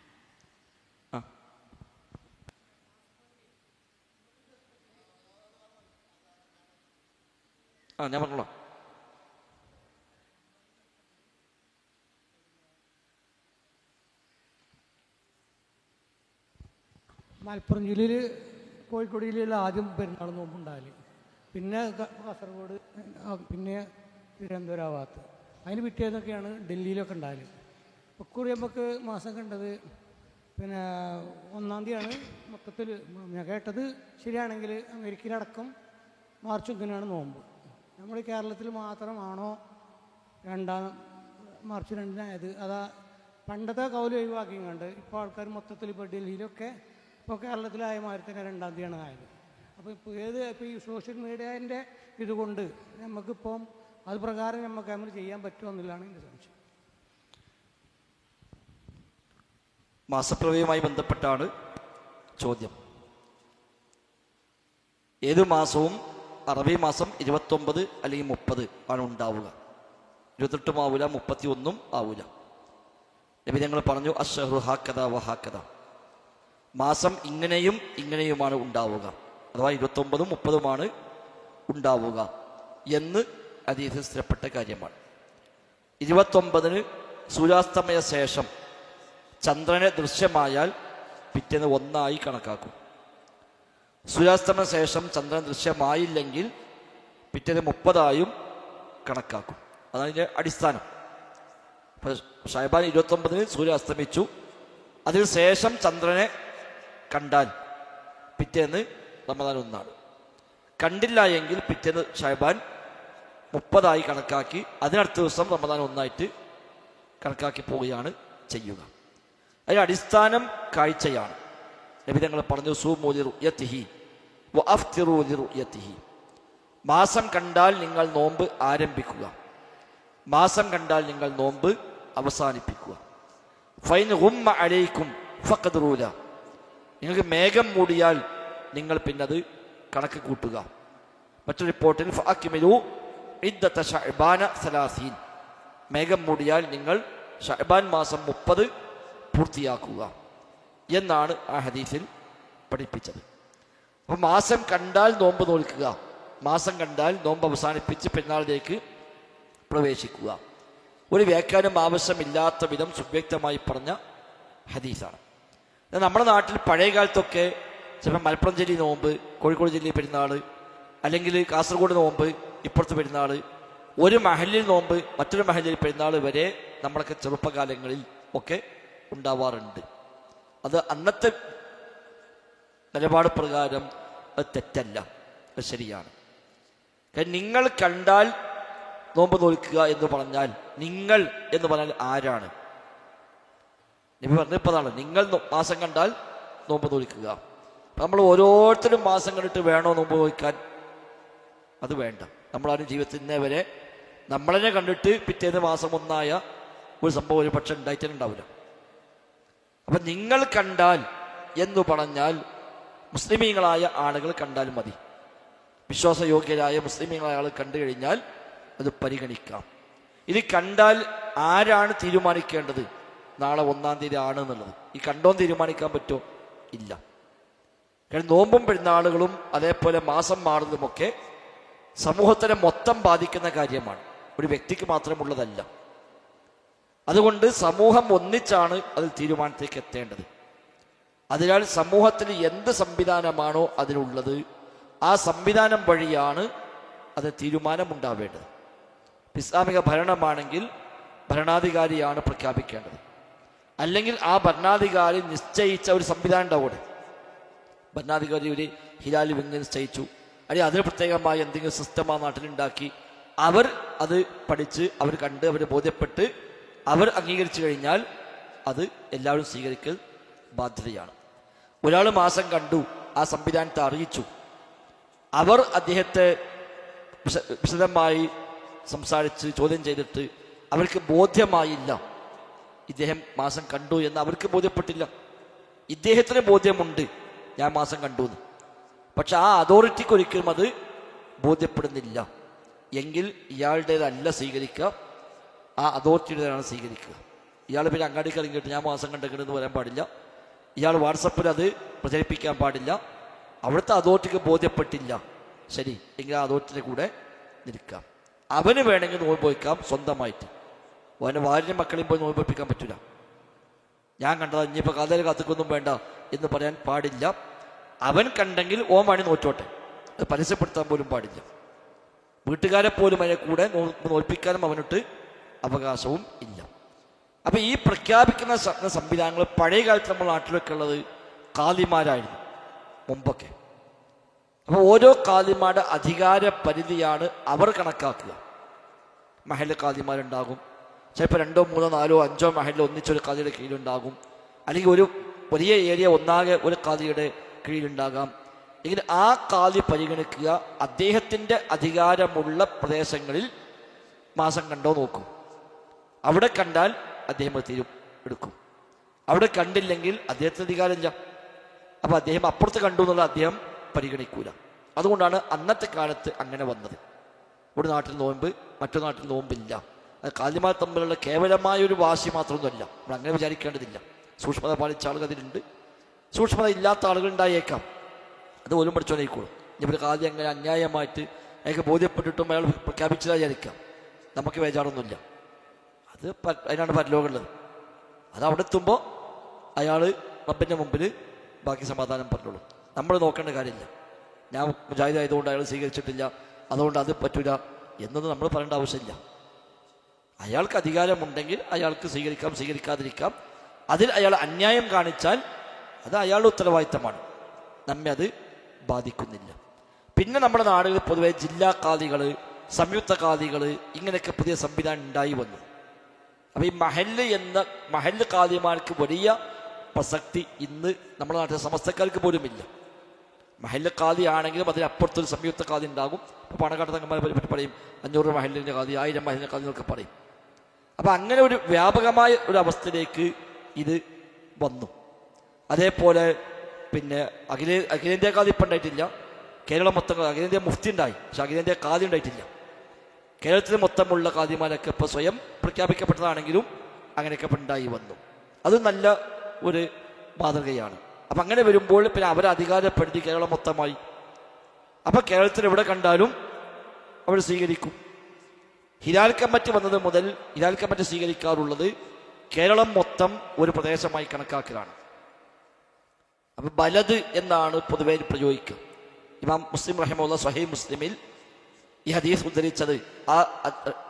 ഞാൻ പറഞ്ഞോളാം. മലപ്പുറം ജില്ലയിൽ കോഴിക്കോട് ജില്ലയിൽ ആദ്യം പെരുന്നാൾ നോമ്പുണ്ടാകല്, പിന്നെ കാസർഗോഡ്, പിന്നെ തിരുവനന്തപുരം ഭാഗത്ത്. അതിന് പിറ്റേന്നൊക്കെയാണ് ഡൽഹിയിലൊക്കെ ഉണ്ടാകല്. ഇക്കുറി നമുക്ക് മാസം കണ്ടത് പിന്നെ 1-ാം തീയതിയാണ് മൊത്തത്തിൽ. ഞാൻ കേട്ടത് ശരിയാണെങ്കിൽ അമേരിക്കയിലടക്കം മാർച്ച് 1-നാണ് നോമ്പ്. നമ്മൾ കേരളത്തിൽ മാത്രമാണോ മാർച്ച് 2-നായത്? അതാ പണ്ടത്തെ കൗല് ഒഴിവാക്കിയും കണ്ട് ഇപ്പോൾ ആൾക്കാർ മൊത്തത്തിൽ ഇപ്പോൾ ഡൽഹിയിലൊക്കെ ഇപ്പോൾ കേരളത്തിലായ മാതിരി തന്നെ 2-ാം തീയതിയാണ് ആയത്. അപ്പോൾ ഇപ്പോൾ ഈ സോഷ്യൽ മീഡിയേൻ്റെ ഇതുകൊണ്ട് നമുക്കിപ്പം അത് പ്രകാരം നമുക്ക് അമൽ ചെയ്യാൻ പറ്റുമെന്നുള്ളതാണ് എൻ്റെ സംശയം. മാസപ്പിറവിയുമായി ബന്ധപ്പെട്ടാണ് ചോദ്യം. ഏതു മാസവും അറബി മാസം 29 അല്ലെങ്കിൽ 30 ആണ് ഉണ്ടാവുക. 28 ആവൂല, 31 ആവൂല. നബി ഞങ്ങൾ പറഞ്ഞു അശ്ശഹ്റു ഹാക്കദ വഹാക്കദ, മാസം ഇങ്ങനെയും ഇങ്ങനെയുമാണ് ഉണ്ടാവുക, അഥവാ 29ഉം 30ഉമാണ് ഉണ്ടാവുക എന്ന് ഹദീസിൽ സ്ഥിരപ്പെട്ട കാര്യമാണ്. 29 സൂര്യാസ്തമയ ശേഷം ചന്ദ്രനെ ദൃശ്യമായാൽ പിറ്റേന്ന് 1 കണക്കാക്കും. സൂര്യാസ്തമയ ശേഷം ചന്ദ്രൻ ദൃശ്യമായില്ലെങ്കിൽ പിറ്റേന്ന് 30 കണക്കാക്കും. അതാണ് അതിൻ്റെ അടിസ്ഥാനം. ഷഅബാൻ 29 സൂര്യൻ അസ്തമിച്ചു, അതിന് ശേഷം ചന്ദ്രനെ കണ്ടാൽ പിറ്റേന്ന് റമദാൻ 1. കണ്ടില്ല എങ്കിൽ പിറ്റേന്ന് ഷഅബാൻ 30 കണക്കാക്കി അതിനടുത്ത ദിവസം റമദാൻ 1 കണക്കാക്കി പോവുകയാണ് ചെയ്യുക. അതിന് അടിസ്ഥാനം കാഴ്ചയാണ്. നബി തങ്ങൾ പറഞ്ഞു, സൂമൂ ലിറുയതിഹി വഅഫ്തിറൂ ലിറുയതിഹി. മാസം കണ്ടാൽ നിങ്ങൾ നോമ്പ് ആരംഭിക്കുക, മാസം കണ്ടാൽ നിങ്ങൾ നോമ്പ് അവസാനിപ്പിക്കുക. ഫൈൻ ഗുമ്മ അലൈക്കും ഫഖ്ദറൂ ല. നിങ്ങൾക്ക് മേഘം മൂടിയാൽ നിങ്ങൾ പിന്നത് കണക്ക് കൂട്ടുക. മറ്റൊരു റിപ്പോർട്ടിൽ ഫഅക്മിലൂ ഇദ്ദത ശഅബാന 30. മേഘം മൂടിയാൽ നിങ്ങൾ ശഅബാൻ മാസം 30 പൂർത്തിയാക്കുക എന്നാണ് ആ ഹദീസിൽ പഠിപ്പിച്ചത്. അപ്പോൾ മാസം കണ്ടാൽ നോമ്പ് നോൽക്കുക, മാസം കണ്ടാൽ നോമ്പ് അവസാനിപ്പിച്ച് പെരുന്നാളിലേക്ക് പ്രവേശിക്കുക. ഒരു വ്യാഖ്യാനം ആവശ്യമില്ലാത്ത വിധം സുവ്യക്തമായി പറഞ്ഞ ഹദീസാണ്. നമ്മുടെ നാട്ടിൽ പഴയ കാലത്തൊക്കെ ചിലപ്പോൾ മലപ്പുറം ജില്ലയിൽ നോമ്പ്, കോഴിക്കോട് ജില്ലയിൽ പെരുന്നാൾ, അല്ലെങ്കിൽ കാസർഗോഡ് നോമ്പ്, ഇപ്പുറത്ത് പെരുന്നാൾ, ഒരു മഹലിൽ നോമ്പ് മറ്റൊരു മഹലിൽ പെരുന്നാൾ വരെ നമ്മളൊക്കെ ചെറുപ്പകാലങ്ങളിൽ ഒക്കെ ഉണ്ടാവാറുണ്ട്. അത് അന്നത്തെ നിലപാട് പ്രകാരം അത് തെറ്റല്ല, അത് ശരിയാണ്. കാരണം നിങ്ങൾ കണ്ടാൽ നോമ്പ് നോൽക്കുക എന്ന് പറഞ്ഞാൽ, നിങ്ങൾ എന്ന് പറഞ്ഞാൽ ആരാണ്? നബി പറഞ്ഞതാണ്, നിങ്ങൾ മാസം കണ്ടാൽ നോമ്പ് നോൽക്കുക. നമ്മൾ ഓരോരുത്തരും മാസം കണ്ടിട്ട് വേണോ നോമ്പ് നോൽക്കാൻ? അത് വേണ്ട. നമ്മളാരും ജീവിതത്തിനെ വരെ നമ്മളെന്നെ കണ്ടിട്ട് പിറ്റേന്ന് മാസം 1 ഒരു സംഭവം ഒരു പക്ഷെ ഉണ്ടായിട്ടുണ്ടാവില്ല. അപ്പം നിങ്ങൾ കണ്ടാൽ എന്ന് പറഞ്ഞാൽ മുസ്ലിമീങ്ങളായ ആളുകൾ കണ്ടാൽ മതി. വിശ്വാസയോഗ്യരായ മുസ്ലിമീങ്ങളായ ആൾ കണ്ടു കഴിഞ്ഞാൽ അത് പരിഗണിക്കാം. ഇത് കണ്ടാൽ ആരാണ് തീരുമാനിക്കേണ്ടത് നാളെ 1-ാം തീയതി ആണ് എന്നുള്ളത്? ഈ കണ്ടോന്ന് തീരുമാനിക്കാൻ പറ്റുമോ? ഇല്ല. കാരണം നോമ്പും പെരുന്നാളുകളും അതേപോലെ മാസം മാറുന്നതുമൊക്കെ സമൂഹത്തിനെ മൊത്തം ബാധിക്കുന്ന കാര്യമാണ്, ഒരു വ്യക്തിക്ക് മാത്രമുള്ളതല്ല. അതുകൊണ്ട് സമൂഹം ഒന്നിച്ചാണ് അതിൽ തീരുമാനത്തേക്ക് എത്തേണ്ടത്. അതിനാൽ സമൂഹത്തിൽ എന്ത് സംവിധാനമാണോ അതിനുള്ളത് ആ സംവിധാനം വഴിയാണ് അത് തീരുമാനമുണ്ടാവേണ്ടത്. ഇസ്ലാമിക ഭരണമാണെങ്കിൽ ഭരണാധികാരിയാണ് പ്രഖ്യാപിക്കേണ്ടത്, അല്ലെങ്കിൽ ആ ഭരണാധികാരി നിശ്ചയിച്ച ഒരു സംവിധാനം ഉണ്ടാവും. ഭരണാധികാരി ഒരു ഹിലാൽ വിങ് നിശ്ചയിച്ചു, അല്ലെങ്കിൽ അതിന് പ്രത്യേകമായ എന്തെങ്കിലും സിസ്റ്റം ആ നാട്ടിലുണ്ടാക്കി, അവർ അത് പഠിച്ച് അവർ കണ്ട് അവർ ബോധ്യപ്പെട്ട് അവർ അംഗീകരിച്ചു കഴിഞ്ഞാൽ അത് എല്ലാവരും സ്വീകരിക്കൽ ബാധ്യതയാണ്. ഒരാൾ മാസം കണ്ടു, ആ സംവിധാനത്തെ അറിയിച്ചു, അവർ അദ്ദേഹത്തെ വിശദമായി സംസാരിച്ച് ചോദ്യം ചെയ്തിട്ട് അവർക്ക് ബോധ്യമായില്ല, ഇദ്ദേഹം മാസം കണ്ടു എന്ന് അവർക്ക് ബോധ്യപ്പെട്ടില്ല. ഇദ്ദേഹത്തിന് ബോധ്യമുണ്ട് ഞാൻ മാസം കണ്ടു എന്ന്, പക്ഷെ ആ അതോറിറ്റിക്ക് ഒരിക്കലും അത് ബോധ്യപ്പെടുന്നില്ല എങ്കിൽ ഇയാളുടേതല്ല സ്വീകരിക്കുക, ആ അതോറിറ്റിയുടേതാണ് സ്വീകരിക്കുക. ഇയാൾ പിന്നെ അങ്ങാടിക്ക് ഇറങ്ങിയിട്ട് ഞാൻ മാസം കണ്ടെന്ന് പറയാൻ പാടില്ല, ഇയാൾ വാട്സപ്പിൽ അത് പ്രചരിപ്പിക്കാൻ പാടില്ല. അവിടുത്തെ അതോറിറ്റിക്ക് ബോധ്യപ്പെട്ടില്ല, ശരി എങ്കിൽ ആ അതോറിറ്റിയുടെ കൂടെ നിൽക്കാം. അവന് വേണമെങ്കിൽ നോമ്പ് വയ്ക്കാം സ്വന്തമായിട്ട്, അവൻ്റെ ഭാര്യ മക്കളെയും പോയി നോമ്പ് വയ്പ്പിക്കാൻ പറ്റില്ല. ഞാൻ കണ്ടതാ ഇനിയിപ്പോൾ കാതൽ കാത്തുക്കൊന്നും വേണ്ട എന്ന് പറയാൻ പാടില്ല. അവൻ കണ്ടെങ്കിൽ ഓമാണി നോറ്റോട്ടെ, അത് പരസ്യപ്പെടുത്താൻ പോലും പാടില്ല. വീട്ടുകാരെ പോലും അതിനെ കൂടെ നോൽപ്പിക്കാനും അവനൊട്ട് അവകാശവും ഇല്ല. അപ്പം ഈ പ്രഖ്യാപിക്കുന്ന സംവിധാനങ്ങൾ പഴയ കാലത്ത് നമ്മുടെ നാട്ടിലൊക്കെ ഉള്ളത് കാദിമാരായിരുന്നു മുമ്പൊക്കെ. അപ്പോൾ ഓരോ കാദിമാരുടെ അധികാര പരിധിയാണ് അവർ കണക്കാക്കുക. മഹല്ല് കാദിമാരുണ്ടാകും, ചിലപ്പോൾ 2, 3, 4, 5 മഹല്ല് ഒന്നിച്ചൊരു കാദിയുടെ കീഴിലുണ്ടാകും, അല്ലെങ്കിൽ ഒരു വലിയ ഏരിയ ഒന്നാകെ ഒരു കാദിയുടെ കീഴിലുണ്ടാകാം. എങ്കിൽ ആ കാദി പരിഗണിക്കുക, അദ്ദേഹത്തിൻ്റെ അധികാരമുള്ള പ്രദേശങ്ങളിൽ മാസം കണ്ടോ നോക്കും. അവിടെ കണ്ടാൽ അദ്ദേഹം എടുക്കും, അവിടെ കണ്ടില്ലെങ്കിൽ അദ്ദേഹത്തിന് അധികാരമില്ല. അപ്പം അദ്ദേഹം അപ്പുറത്ത് കണ്ടു എന്നുള്ള അദ്ദേഹം പരിഗണിക്കൂല. അതുകൊണ്ടാണ് അന്നത്തെ കാലത്ത് അങ്ങനെ വന്നത്. ഒരു നാട്ടിൽ നോമ്പ് മറ്റൊരു നാട്ടിൽ നോമ്പില്ല. അത് കാദിമാർ തമ്മിലുള്ള കേവലമായ ഒരു വാശി മാത്രമൊന്നുമല്ല, നമ്മൾ അങ്ങനെ വിചാരിക്കേണ്ടതില്ല. സൂക്ഷ്മത പാലിച്ച ആളുകൾ അതിലുണ്ട്, സൂക്ഷ്മത ഇല്ലാത്ത ആളുകൾ ഉണ്ടായേക്കാം. അത് പോലും പഠിച്ചോനായിക്കോളും. ഇനിയിപ്പോൾ കാദി അങ്ങനെ അന്യായമായിട്ട് അയാൾക്ക് ബോധ്യപ്പെട്ടിട്ടും അയാൾ പ്രഖ്യാപിച്ചതായി വിചാരിക്കാം, നമുക്ക് വേജാറൊന്നുമില്ല. അതിനാണ് പരലോകമുള്ളത്. അത് അവിടെ എത്തുമ്പോൾ അയാൾ റബ്ബിൻ്റെ മുമ്പിൽ ബാക്കി സമാധാനം പറഞ്ഞോളൂ. നമ്മൾ നോക്കേണ്ട കാര്യമില്ല. ഞാൻ മുജാഹിദ് ആയതുകൊണ്ട് അയാൾ സ്വീകരിച്ചിട്ടില്ല, അതുകൊണ്ട് അത് പറ്റൂല എന്നൊന്നും നമ്മൾ പറയേണ്ട ആവശ്യമില്ല. അയാൾക്ക് അധികാരമുണ്ടെങ്കിൽ അയാൾക്ക് സ്വീകരിക്കാം, സ്വീകരിക്കാതിരിക്കാം. അതിൽ അയാൾ അന്യായം കാണിച്ചാൽ അത് അയാളുടെ ഉത്തരവാദിത്തമാണ്, നമ്മെ അത് ബാധിക്കുന്നില്ല. പിന്നെ നമ്മുടെ നാടുകളിൽ പൊതുവെ ജില്ലാ ഖാദികൾ, സംയുക്ത ഖാദികൾ, ഇങ്ങനെയൊക്കെ പുതിയ സംവിധാനം ഉണ്ടായി വന്നു. അപ്പോൾ ഈ മഹല്ല് ഖാദിമാർക്ക് വലിയ പ്രസക്തി ഇന്ന് നമ്മുടെ നാട്ടിലെ സമസ്തക്കാർക്ക് പോലുമില്ല. മഹല്ല് ഖാദി ആണെങ്കിലും അതിനപ്പുറത്തൊരു സംയുക്ത ഖാദി ഉണ്ടാകും. ഇപ്പോൾ പണക്കാട്ട് തങ്ങന്മാരെ പറ്റി പറയും 500 മഹല്ലിൻ്റെ ഖാദി, 1000 മഹല്ലിൻ്റെ ഖാദി എന്നൊക്കെ പറയും. അപ്പം അങ്ങനെ ഒരു വ്യാപകമായ ഒരു അവസ്ഥയിലേക്ക് ഇത് വന്നു. അതേപോലെ പിന്നെ അഖിലേന്ത്യാ ഖാദി ഇപ്പം ഉണ്ടായിട്ടില്ല. കേരളം മൊത്തം അഖിലേന്ത്യാ മുഫ്തി ഉണ്ടായി, പക്ഷെ അഖിലേന്ത്യാ ഖാദി ഉണ്ടായിട്ടില്ല. കേരളത്തിൽ മൊത്തമുള്ള ഖാദിമാരൊക്കെ ഇപ്പോൾ സ്വയം പ്രഖ്യാപിക്കപ്പെട്ടതാണെങ്കിലും അങ്ങനെയൊക്കെ ഇപ്പം ഉണ്ടായി വന്നു. അത് നല്ല ഒരു മാതൃകയാണ്. അപ്പം അങ്ങനെ വരുമ്പോൾ പിന്നെ അവരെ അധികാരപ്പെടുത്തി കേരളം മൊത്തമായി. അപ്പം കേരളത്തിൽ എവിടെ കണ്ടാലും അവർ സ്വീകരിക്കും. ഹിലാൽ കമ്മിറ്റി വന്നത് മുതൽ ഹിലാൽ കമ്മിറ്റി സ്വീകരിക്കാറുള്ളത് കേരളം മൊത്തം ഒരു പ്രദേശമായി കണക്കാക്കലാണ്. അപ്പം ബലദ് എന്നാണ് പൊതുവെ പ്രയോഗിക്കുക. ഇമാം മുസ്ലിം റഹിമഹുല്ലാഹ് സ്വഹീഹ് മുസ്ലിമിൽ ഈ ഹദീസ് ഉദ്ധരിച്ചത്, ആ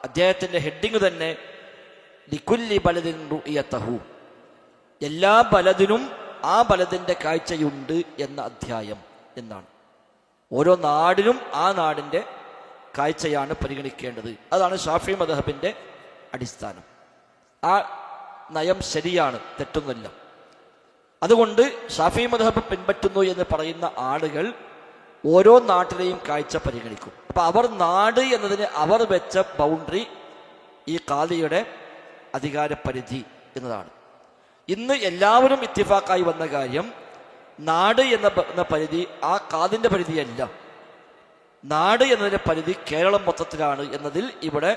അദ്ദേഹത്തിൻ്റെ ഹെഡിങ് തന്നെ ലികുല്ലി ബലദിൻ റുഇയതഹു, എല്ലാ ബലദിനും ആ ബലദിൻ്റെ കാഴ്ചയുണ്ട് എന്ന അധ്യായം എന്നാണ്. ഓരോ നാടിനും ആ നാടിൻ്റെ കാഴ്ചയാണ് പരിഗണിക്കേണ്ടത്. അതാണ് ഷാഫി മദ്ഹബിൻ്റെ അടിസ്ഥാനം. ആ നയം ശരിയാണ്, തെറ്റൊന്നുമില്ല. അതുകൊണ്ട് ഷാഫി മദ്ഹബ് പിൻപറ്റുന്നു എന്ന് പറയുന്ന ആളുകൾ ഓരോ നാട്ടിലെയും കാഴ്ച പരിഗണിക്കും. അപ്പം അവർ നാട് എന്നതിന് അവർ വെച്ച ബൗണ്ടറി ഈ ഖാദിയുടെ അധികാരപരിധി എന്നതാണ്. ഇന്ന് എല്ലാവരും ഇത്തിഫാക്കായി വന്ന കാര്യം, നാട് എന്ന പരിധി ആ ഖാദിൻ്റെ പരിധിയല്ല, നാട് എന്നതിൻ്റെ പരിധി കേരളം മൊത്തത്തിലാണ് എന്നതിൽ ഇവിടെ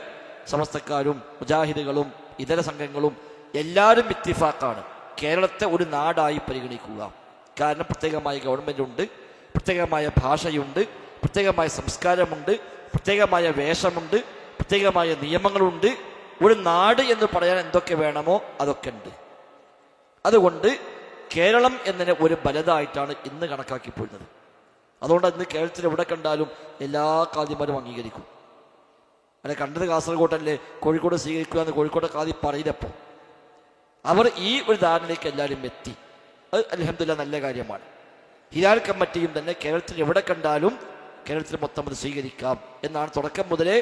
സമസ്തക്കാരും മുജാഹിദുകളും ഇതര സംഘങ്ങളും എല്ലാവരും ഇത്തിഫാക്കാണ്. കേരളത്തെ ഒരു നാടായി പരിഗണിക്കുക. കാരണം പ്രത്യേകമായ ഗവൺമെൻറ് ഉണ്ട്, പ്രത്യേകമായ ഭാഷയുണ്ട്, പ്രത്യേകമായ സംസ്കാരമുണ്ട്, പ്രത്യേകമായ വേഷമുണ്ട്, പ്രത്യേകമായ നിയമങ്ങളുണ്ട്. ഒരു നാട് എന്ന് പറയാൻ എന്തൊക്കെ വേണമോ അതൊക്കെ ഉണ്ട്. അതുകൊണ്ട് കേരളം എന്നതിനെ ഒരു ബലതായിട്ടാണ് ഇന്ന് കണക്കാക്കി പോരുന്നത്. അതുകൊണ്ട് ഇന്ന് കേരളത്തിൽ എവിടെ കണ്ടാലും എല്ലാ ഖാദിമാരും അംഗീകരിക്കും. അല്ലെ, കണ്ടത് കാസർഗോഡല്ലേ, കോഴിക്കോട് സ്വീകരിക്കുക എന്ന് കോഴിക്കോട് ഖാദി പറയില്ലപ്പോൾ. അവർ ഈ ഒരു ധാരണയിലേക്ക് എല്ലാവരും എത്തി. അത് അൽഹംദുലില്ലാ നല്ല കാര്യമാണ്. ഹിലാൽ കമ്മിറ്റിയും തന്നെ കേരളത്തിൽ എവിടെ കണ്ടാലും കേരളത്തിൽ മൊത്തം അത് സ്വീകരിക്കാം എന്നാണ് തുടക്കം മുതലേ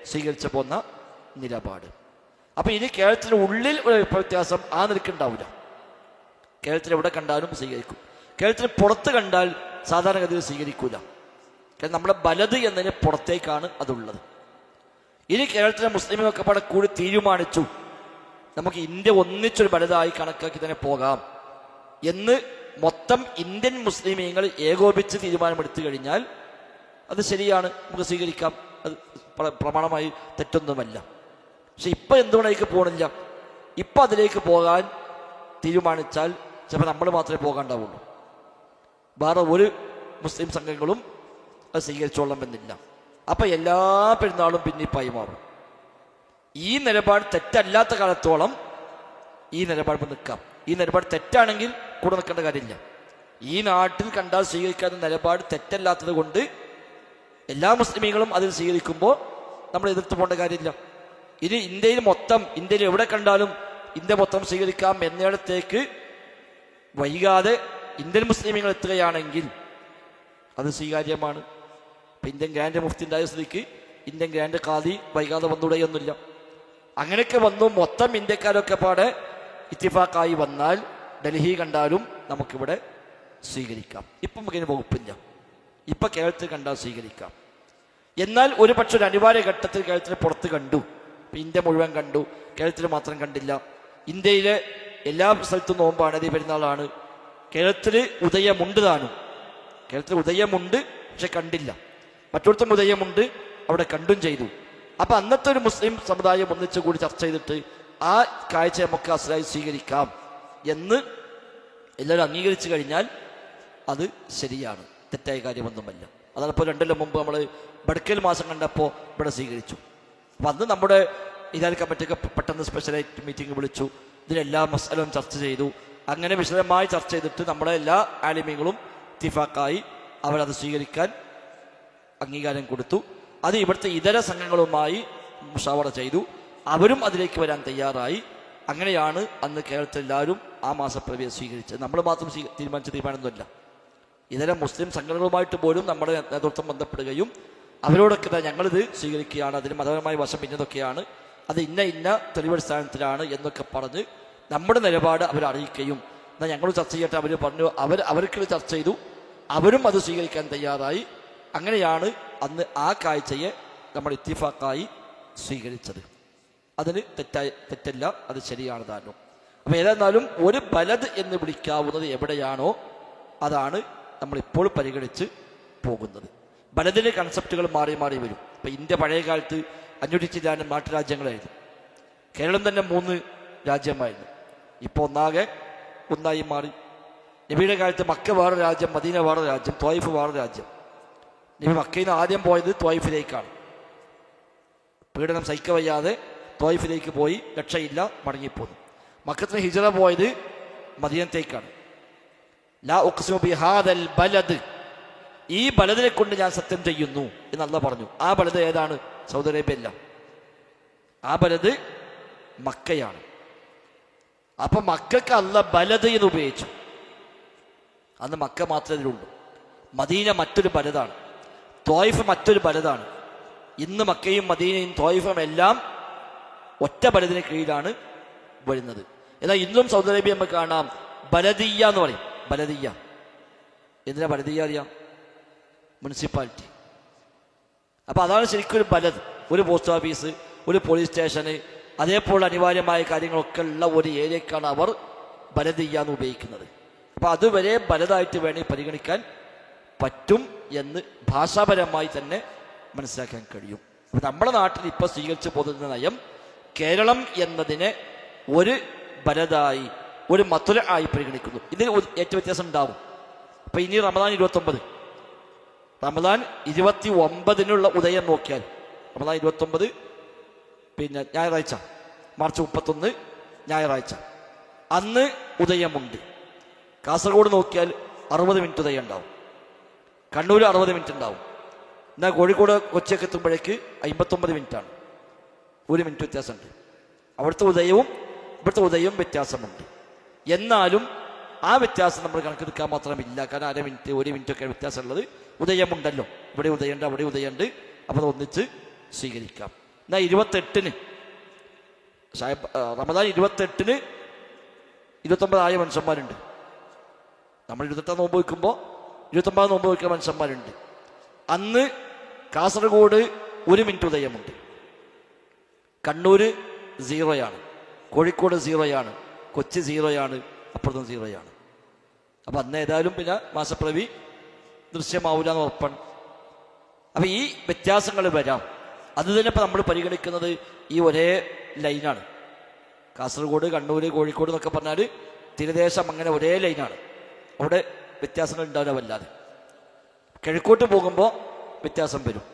സ്വീകരിച്ചു പോന്ന നിലപാട്. അപ്പം ഇനി കേരളത്തിന് ഉള്ളിൽ ഒരു വ്യത്യാസം ആ നിലയ്ക്കുണ്ടാവില്ല. കേരളത്തിൽ എവിടെ കണ്ടാലും സ്വീകരിക്കും. കേരളത്തിന് പുറത്ത് കണ്ടാൽ സാധാരണഗതിയിൽ സ്വീകരിക്കൂല. കാരണം നമ്മുടെ ബലത് എന്നതിന് പുറത്തേക്കാണ് അതുള്ളത്. ഇനി കേരളത്തിലെ മുസ്ലിമൊക്കെ പാടെ കൂടി തീരുമാനിച്ചു നമുക്ക് ഇന്ത്യ ഒന്നിച്ചൊരു ബലതായി കണക്കാക്കി തന്നെ പോകാം എന്ന് മൊത്തം ഇന്ത്യൻ മുസ്ലിമീങ്ങൾ ഏകോപിച്ച് തീരുമാനമെടുത്തു കഴിഞ്ഞാൽ അത് ശരിയാണ്, നമുക്ക് സ്വീകരിക്കാം. അത് പ്രമാണമായി തെറ്റൊന്നുമല്ല. പക്ഷെ ഇപ്പം എന്തുകൊണ്ടേക്ക് പോകണില്ല? ഇപ്പം അതിലേക്ക് പോകാൻ തീരുമാനിച്ചാൽ ചിലപ്പോൾ നമ്മൾ മാത്രമേ പോകാണ്ടാവുള്ളൂ. വേറെ ഒരു മുസ്ലിം സംഘങ്ങളും അത് സ്വീകരിച്ചോളണമെന്നില്ല. അപ്പം എല്ലാ പെരുന്നാളും ഭിന്നിപ്പായി മാറും. ഈ നിലപാട് തെറ്റല്ലാത്ത കാലത്തോളം ഈ നിലപാട് നിൽക്കാം. ഈ നിലപാട് തെറ്റാണെങ്കിൽ കൂടെ നിൽക്കേണ്ട കാര്യമില്ല. ഈ നാട്ടിൽ കണ്ടാൽ സ്വീകരിക്കാത്ത നിലപാട് തെറ്റല്ലാത്തത് കൊണ്ട് എല്ലാ മുസ്ലിമീങ്ങളും അതിൽ സ്വീകരിക്കുമ്പോൾ നമ്മൾ എതിർത്ത് പോകേണ്ട കാര്യമില്ല. ഇനി ഇന്ത്യയിൽ എവിടെ കണ്ടാലും ഇന്ത്യ മൊത്തം സ്വീകരിക്കാം എന്നിടത്തേക്ക് വൈകാതെ ഇന്ത്യൻ മുസ്ലിമീങ്ങൾ എത്തുകയാണെങ്കിൽ അത് സ്വീകാര്യമാണ്. ഇപ്പം ഇന്ത്യൻ ഗ്രാൻഡ് മുഫ്തി ഉണ്ടായ സ്ഥിതിക്ക് ഇന്ത്യൻ ഗ്രാൻഡ് ഖാദി വൈകാതെ വന്നുകൂടെയൊന്നുമില്ല. അങ്ങനെയൊക്കെ വന്നു മൊത്തം ഇന്ത്യക്കാരൊക്കെ പാടെ ഇത്തിഫാക്കായി വന്നാൽ ഡൽഹി കണ്ടാലും നമുക്കിവിടെ സ്വീകരിക്കാം. ഇപ്പം നമുക്കിന് വകുപ്പില്ല. ഇപ്പം കേരളത്തിൽ കണ്ടാൽ സ്വീകരിക്കാം. എന്നാൽ ഒരു പക്ഷെ ഒരു അനിവാര്യ ഘട്ടത്തിൽ കേരളത്തിന് പുറത്ത് കണ്ടു, ഇന്ത്യ മുഴുവൻ കണ്ടു, കേരളത്തിൽ മാത്രം കണ്ടില്ല. ഇന്ത്യയിലെ എല്ലാ സ്ഥലത്തും നോമ്പാണ്, അതേ പെരുന്നാളാണ്. കേരളത്തിൽ ഉദയമുണ്ട് താനും. കേരളത്തിൽ ഉദയമുണ്ട്, പക്ഷെ കണ്ടില്ല. മറ്റൊരുത്തും ഉദയമുണ്ട്, അവിടെ കണ്ടും ചെയ്തു. അപ്പം അന്നത്തെ ഒരു മുസ്ലിം സമുദായം ഒന്നിച്ചു കൂടി ചർച്ച ചെയ്തിട്ട് ആ കാഴ്ച നമുക്ക് അസലായി സ്വീകരിക്കാം എന്ന് എല്ലാവരും അംഗീകരിച്ചു കഴിഞ്ഞാൽ അത് ശരിയാണ്, തെറ്റായ കാര്യമൊന്നുമല്ല. അതാണ് ഇപ്പോൾ 2 കൊല്ലം മുമ്പ് നമ്മൾ ബഡ്ക്കൽ മാസം കണ്ടപ്പോൾ ഇവിടെ സ്വീകരിച്ചു. അപ്പം അന്ന് നമ്മുടെ ഇതാൽ കമ്മിറ്റിയൊക്കെ പെട്ടെന്ന് സ്പെഷ്യലായിട്ട് മീറ്റിംഗ് വിളിച്ചു, ഇതിലെല്ലാ മസലയും ചർച്ച ചെയ്തു. അങ്ങനെ വിശദമായി ചർച്ച ചെയ്തിട്ട് നമ്മുടെ എല്ലാ ആലിമീങ്ങളും ഇത്തിഫാക്കായി അവരത് സ്വീകരിക്കാൻ അംഗീകാരം കൊടുത്തു. അത് ഇവിടുത്തെ ഇതര സംഘങ്ങളുമായി മുഷാവറ ചെയ്തു, അവരും അതിലേക്ക് വരാൻ തയ്യാറായി. അങ്ങനെയാണ് അന്ന് കേരളത്തിൽ എല്ലാവരും ആ മാസപ്പിറവിയെ സ്വീകരിച്ചത്. നമ്മൾ മാത്രം തീരുമാനിച്ച തീരുമാനമൊന്നുമല്ല, ഇതര മുസ്ലിം സംഘടനകളുമായിട്ട് പോലും നമ്മുടെ നേതൃത്വം ബന്ധപ്പെടുകയും അവരോടൊക്കെ ഞങ്ങളിത് സ്വീകരിക്കുകയാണ്, അതിന് മതപരമായ വശം ഇന്നതൊക്കെയാണ്, അത് ഇന്ന തെളിവടിസ്ഥാനത്തിലാണ് എന്നൊക്കെ പറഞ്ഞ് നമ്മുടെ നിലപാട് അവരറിയിക്കുകയും എന്നാൽ ഞങ്ങൾ ചർച്ച ചെയ്യട്ടെ അവർ പറഞ്ഞു, അവർക്കിത് ചർച്ച ചെയ്തു, അവരും അത് സ്വീകരിക്കാൻ തയ്യാറായി. അങ്ങനെയാണ് അന്ന് ആ കാഴ്ചയെ നമ്മൾ ഇത്തിഫാക്കായി സ്വീകരിച്ചത്. അതിന് തെറ്റല്ല, അത് ശരിയാണ് താനും. അപ്പം ഏതായിരുന്നാലും ഒരു ബലദ് എന്ന് വിളിക്കാവുന്നത് എവിടെയാണോ അതാണ് നമ്മളിപ്പോൾ പരിഗണിച്ച് പോകുന്നത്. ബലദിൻ്റെ കൺസെപ്റ്റുകൾ മാറി മാറി വരും. ഇപ്പം ഇന്ത്യ പഴയ കാലത്ത് 500 നാട്ടുരാജ്യങ്ങളായിരുന്നു. കേരളം തന്നെ 3 രാജ്യമായിരുന്നു. ഇപ്പോൾ ഒന്നായി മാറി. നബിയുടെ കാലത്ത് മക്ക വേറെ രാജ്യം, മദീന വേറെ രാജ്യം, ത്വായിഫ് വേറെ രാജ്യം. നബി മക്കയിൽ നിന്ന് ആദ്യം പോയത് ത്വായിഫിലേക്കാണ്. പീഡനം സഹിക്കവയ്യാതെ ത്വായിഫിലേക്ക് പോയി, രക്ഷയില്ല, മടങ്ങിപ്പോന്നു. മക്കത്തിന് ഹിജറ പോയത് മദീനത്തേക്കാണ്. ലാ ഉഖ്സിമു ബിഹാദൽ ബലദ്, ഈ ബലദിനെ കൊണ്ട് ഞാൻ സത്യം ചെയ്യുന്നു എന്ന് അല്ലാഹ് പറഞ്ഞു. ആ ബലദ് ഏതാണ്? സൗദി അറേബ്യ അല്ല, ആ ബലദ് മക്കയാണ്. അപ്പൊ മക്കൾക്ക് അല്ലാഹ് ബലദ് എന്ന് ഉപയോഗിച്ചു. അന്ന് മക്ക മാത്രമേ ഇതിലുള്ളൂ. മദീന മറ്റൊരു ബലദാണ്, ത്വായിഫ് മറ്റൊരു ബലദാണ്. ഇന്ന് മക്കയും മദീനയും ത്വായിഫും എല്ലാം ഒറ്റ ബലദിന് കീഴിലാണ് വരുന്നത്. എന്നാൽ ഇന്നും സൗദി അറേബ്യ നമുക്ക് കാണാം ബലദിയ എന്ന് പറയും. ബലദിയ എന്തിനാ ബലദിയ അറിയാം? മുനിസിപ്പാലിറ്റി. അപ്പം അതാണ് ശരിക്കും ഒരു ബലദ്. ഒരു പോസ്റ്റ് ഓഫീസ്, ഒരു പോലീസ് സ്റ്റേഷന്, അതേപോലെ അനിവാര്യമായ കാര്യങ്ങളൊക്കെ ഉള്ള ഒരു ഏരിയക്കാണ് അവർ ബലദിയ എന്ന് ഉപയോഗിക്കുന്നത്. അപ്പം അതുവരെ ബലദായിട്ട് വേണമെങ്കിൽ പരിഗണിക്കാൻ പറ്റും എന്ന് ഭാഷാപരമായി തന്നെ മനസ്സിലാക്കാൻ കഴിയും. അപ്പം നമ്മുടെ നാട്ടിൽ ഇപ്പോൾ സ്വീകരിച്ചു പോകുന്ന നയം കേരളം എന്നതിനെ ഒരു ബലദായി, ഒരു മത്തുല ആയി പരിഗണിക്കുന്നു. ഇതിന് ഏറ്റവും വ്യത്യാസം ഉണ്ടാവും. അപ്പം ഇനി റമദാൻ 29 ഉദയം നോക്കിയാൽ, റമദാൻ 29 പിന്നെ ഞായറാഴ്ച, മാർച്ച് 31 ഞായറാഴ്ച, അന്ന് ഉദയമുണ്ട്. കാസർഗോഡ് നോക്കിയാൽ 60 മിനിറ്റ് ഉദയം ഉണ്ടാവും, കണ്ണൂർ 60 മിനിറ്റ് ഉണ്ടാവും. എന്നാൽ കോഴിക്കോട് കൊച്ചിയൊക്കെ എത്തുമ്പോഴേക്ക് 59 മിനിറ്റാണ്. 1 മിനിറ്റ് വ്യത്യാസമുണ്ട്. അവിടുത്തെ ഉദയവും ഇവിടുത്തെ ഉദയവും വ്യത്യാസമുണ്ട്. എന്നാലും ആ വ്യത്യാസം നമ്മൾ കണക്കെടുക്കാൻ മാത്രമില്ല. കാരണം 1/2 മിനിറ്റ് 1 മിനിറ്റ് ഒക്കെ വ്യത്യാസമുള്ളത്. ഉദയമുണ്ടല്ലോ, ഇവിടെ ഉദയമുണ്ട്, അവിടെ ഉദയമുണ്ട്. അപ്പോൾ ഒന്നിച്ച് സ്വീകരിക്കാം. എന്നാൽ 28-ന് റമദാൻ 28-ന് 29 ആയ മനുഷ്യന്മാരുണ്ട്. നമ്മൾ 28 നോമ്പ് വയ്ക്കുമ്പോൾ 29 നോമ്പ് വയ്ക്കുന്ന മനുഷ്യന്മാരുണ്ട്. അന്ന് കാസർഗോഡ് 1 മിനിറ്റ് ഉദയമുണ്ട്, കണ്ണൂർ 0 കോഴിക്കോട് 0 കൊച്ചി 0 അപ്പുറത്തും 0. അപ്പം അന്ന് ഏതായാലും പിന്നെ മാസപ്പിറവി ദൃശ്യമാവില്ല എന്ന് ഉറപ്പാണ്. അപ്പം ഈ വ്യത്യാസങ്ങൾ വരാം. അത് തന്നെ ഇപ്പം നമ്മൾ പരിഗണിക്കുന്നത് ഈ ഒരേ ലൈനാണ്. കാസർഗോഡ്, കണ്ണൂർ, കോഴിക്കോട് എന്നൊക്കെ പറഞ്ഞാൽ തീരദേശം അങ്ങനെ ഒരേ ലൈനാണ്. അവിടെ വ്യത്യാസങ്ങൾ ഉണ്ടാവില്ല വല്ലാതെ. കിഴക്കോട്ട് പോകുമ്പോൾ വ്യത്യാസം വരും.